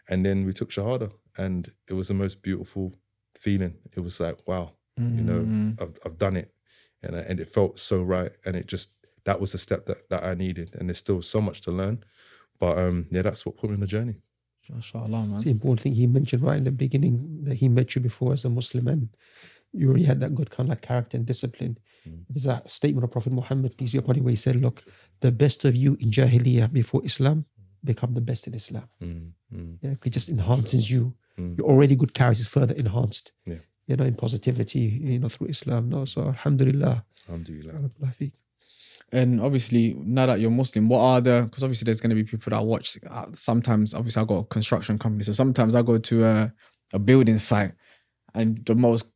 And then we took Shahada. And it was the most beautiful feeling. It was like, wow, I've done it. And it felt so right. And that was the step that I needed. And there's still so much to learn. But that's what put me on the journey. MashaAllah, man. It's the important thing he mentioned right in the beginning, that he met you before as a Muslim, and you already had that good kind of like character and discipline. There's a statement of Prophet Muhammad, peace be upon him, where he said, look, the best of you in Jahiliyyah before Islam become the best in Islam. Yeah, it just enhances you. Your already good character is further enhanced. Yeah. In positivity, through Islam. No, so Alhamdulillah. Alhamdulillah. And obviously, now that you're Muslim, because obviously there's going to be people that watch, sometimes, obviously I got a construction company, so sometimes I go to a building site and the most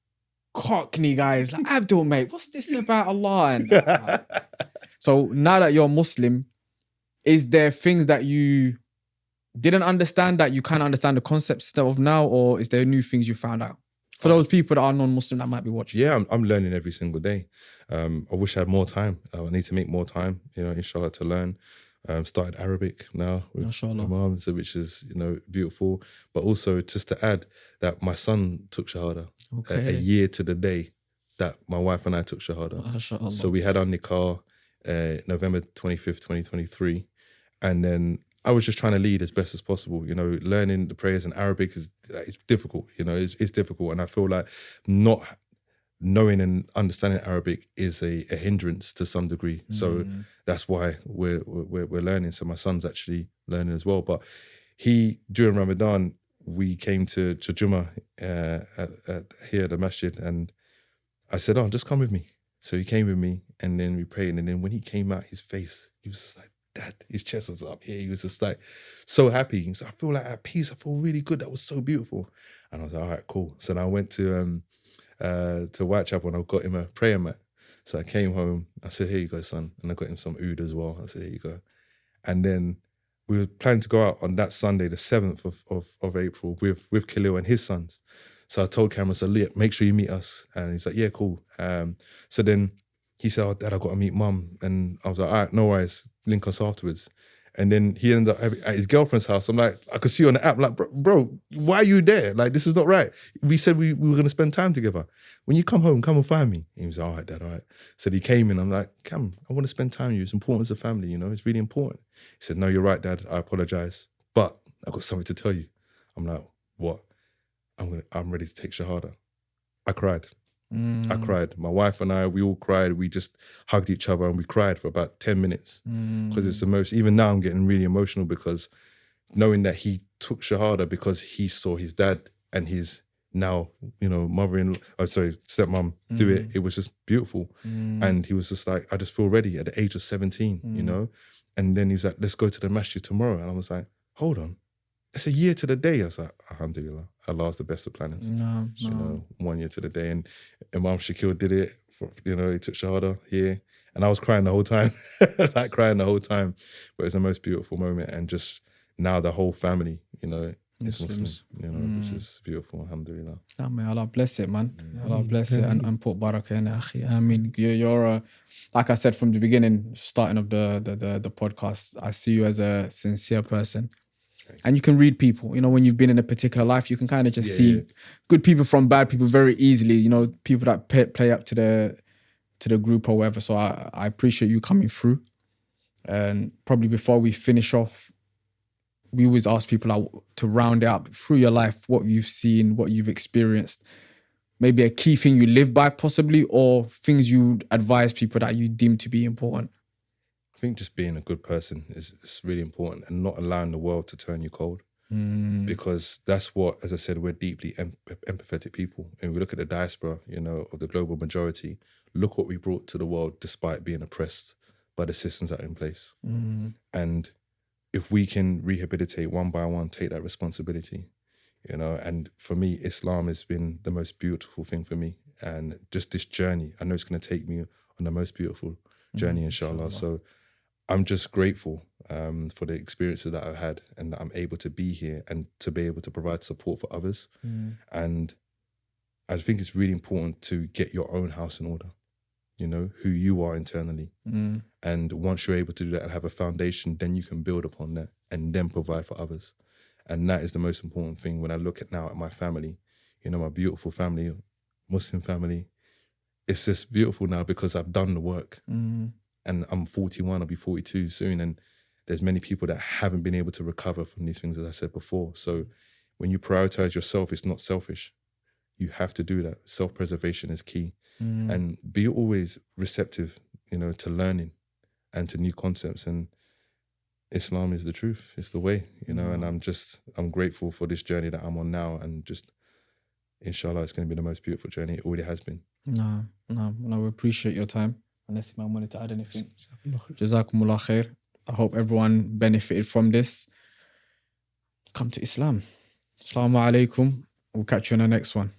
cockney guys like, Abdul, mate, what's this about Allah? And so now that you're Muslim, is there things that you didn't understand that you kind of understand the concepts of now, or is there new things you found out? For those people that are non-Muslim that might be watching. Yeah, I'm learning every single day. I wish I had more time. I need to make more time, inshallah, to learn. Started Arabic now with Mashallah. my mum, so which is, beautiful. But also just to add that my son took Shahada a year to the day that my wife and I took Shahada. Mashallah. So we had our nikah November 25th, 2023. And then I was just trying to lead as best as possible. Learning the prayers in Arabic is difficult. It's difficult, and I feel like not knowing and understanding Arabic is a hindrance to some degree. So that's why we're learning. So my son's actually learning as well. But during Ramadan, we came to Jummah here at the masjid, and I said, "Oh, just come with me." So he came with me, and then we prayed. And then when he came out, his face, he was just like, Dad, his chest was up here. He was just like so happy. He was like, I feel like at peace. I feel really good. That was so beautiful. And I was like, all right, cool. So then I went to Whitechapel and I got him a prayer mat. So I came home. I said, here you go, son. And I got him some oud as well. I said, here you go. And then we were planning to go out on that Sunday, the 7th of April, with Khalil and his sons. So I told Cameron, so make sure you meet us. And he's like, yeah, cool. So then he said, oh, Dad, I got to meet Mum. And I was like, all right, no worries. Link us afterwards. And then he ended up at his girlfriend's house. I'm like, I could see you on the app. I'm like, bro, why are you there? Like, this is not right. We said we were going to spend time together. When you come home, come and find me. And he was like, all right, Dad, all right. So he came in. I'm like, Cam, I want to spend time with you. It's important as a family, it's really important. He said, no, you're right, Dad. I apologize. But I got something to tell you. I'm like, what? I'm ready to take Shahada. I cried. I cried. My wife and I, we all cried. We just hugged each other and we cried for about 10 minutes. Because it's the most, even now I'm getting really emotional because knowing that he took Shahada because he saw his dad and his now, stepmom do it. It was just beautiful. And he was just like, I just feel ready at the age of 17, And then he was like, let's go to the masjid tomorrow. And I was like, hold on. It's a year to the day. I was like, alhamdulillah, Allah's the best of planners. No. 1 year to the day. And Imam Shakil did it, he took Shahada here. And I was crying the whole time, But it was the most beautiful moment. And just now the whole family, is Muslims, which is beautiful, alhamdulillah. May Allah bless it, man. Allah bless it and put barakah in it, akhi. I mean, you're like I said from the beginning, starting of the podcast, I see you as a sincere person. And you can read people, when you've been in a particular life, you can kind of just see good people from bad people very easily, people that play up to the group or whatever. So I appreciate you coming through. And probably before we finish off, we always ask people to round it up through your life, what you've seen, what you've experienced, maybe a key thing you live by possibly, or things you advise people that you deem to be important. I think just being a good person is really important and not allowing the world to turn you cold. Because that's what, as I said, we're deeply empathetic people. And we look at the diaspora, of the global majority, look what we brought to the world despite being oppressed by the systems that are in place. And if we can rehabilitate one by one, take that responsibility, and for me, Islam has been the most beautiful thing for me. And just this journey, I know it's going to take me on the most beautiful journey, inshallah. So I'm just grateful for the experiences that I've had and that I'm able to be here and to be able to provide support for others. And I think it's really important to get your own house in order, who you are internally. And once you're able to do that and have a foundation, then you can build upon that and then provide for others. And that is the most important thing when I look at my family, my beautiful family, Muslim family. It's just beautiful now because I've done the work. And I'm 41, I'll be 42 soon. And there's many people that haven't been able to recover from these things, as I said before. So when you prioritize yourself, it's not selfish. You have to do that. Self-preservation is key. And be always receptive, to learning and to new concepts. And Islam is the truth. It's the way, and I'm grateful for this journey that I'm on now. And just, inshallah, it's going to be the most beautiful journey. It already has been. No, we appreciate your time. Unless Imam wanted to add anything. Jazakumullah khair. I hope everyone benefited from this. Come to Islam. Assalamu alaikum. We'll catch you in the next one.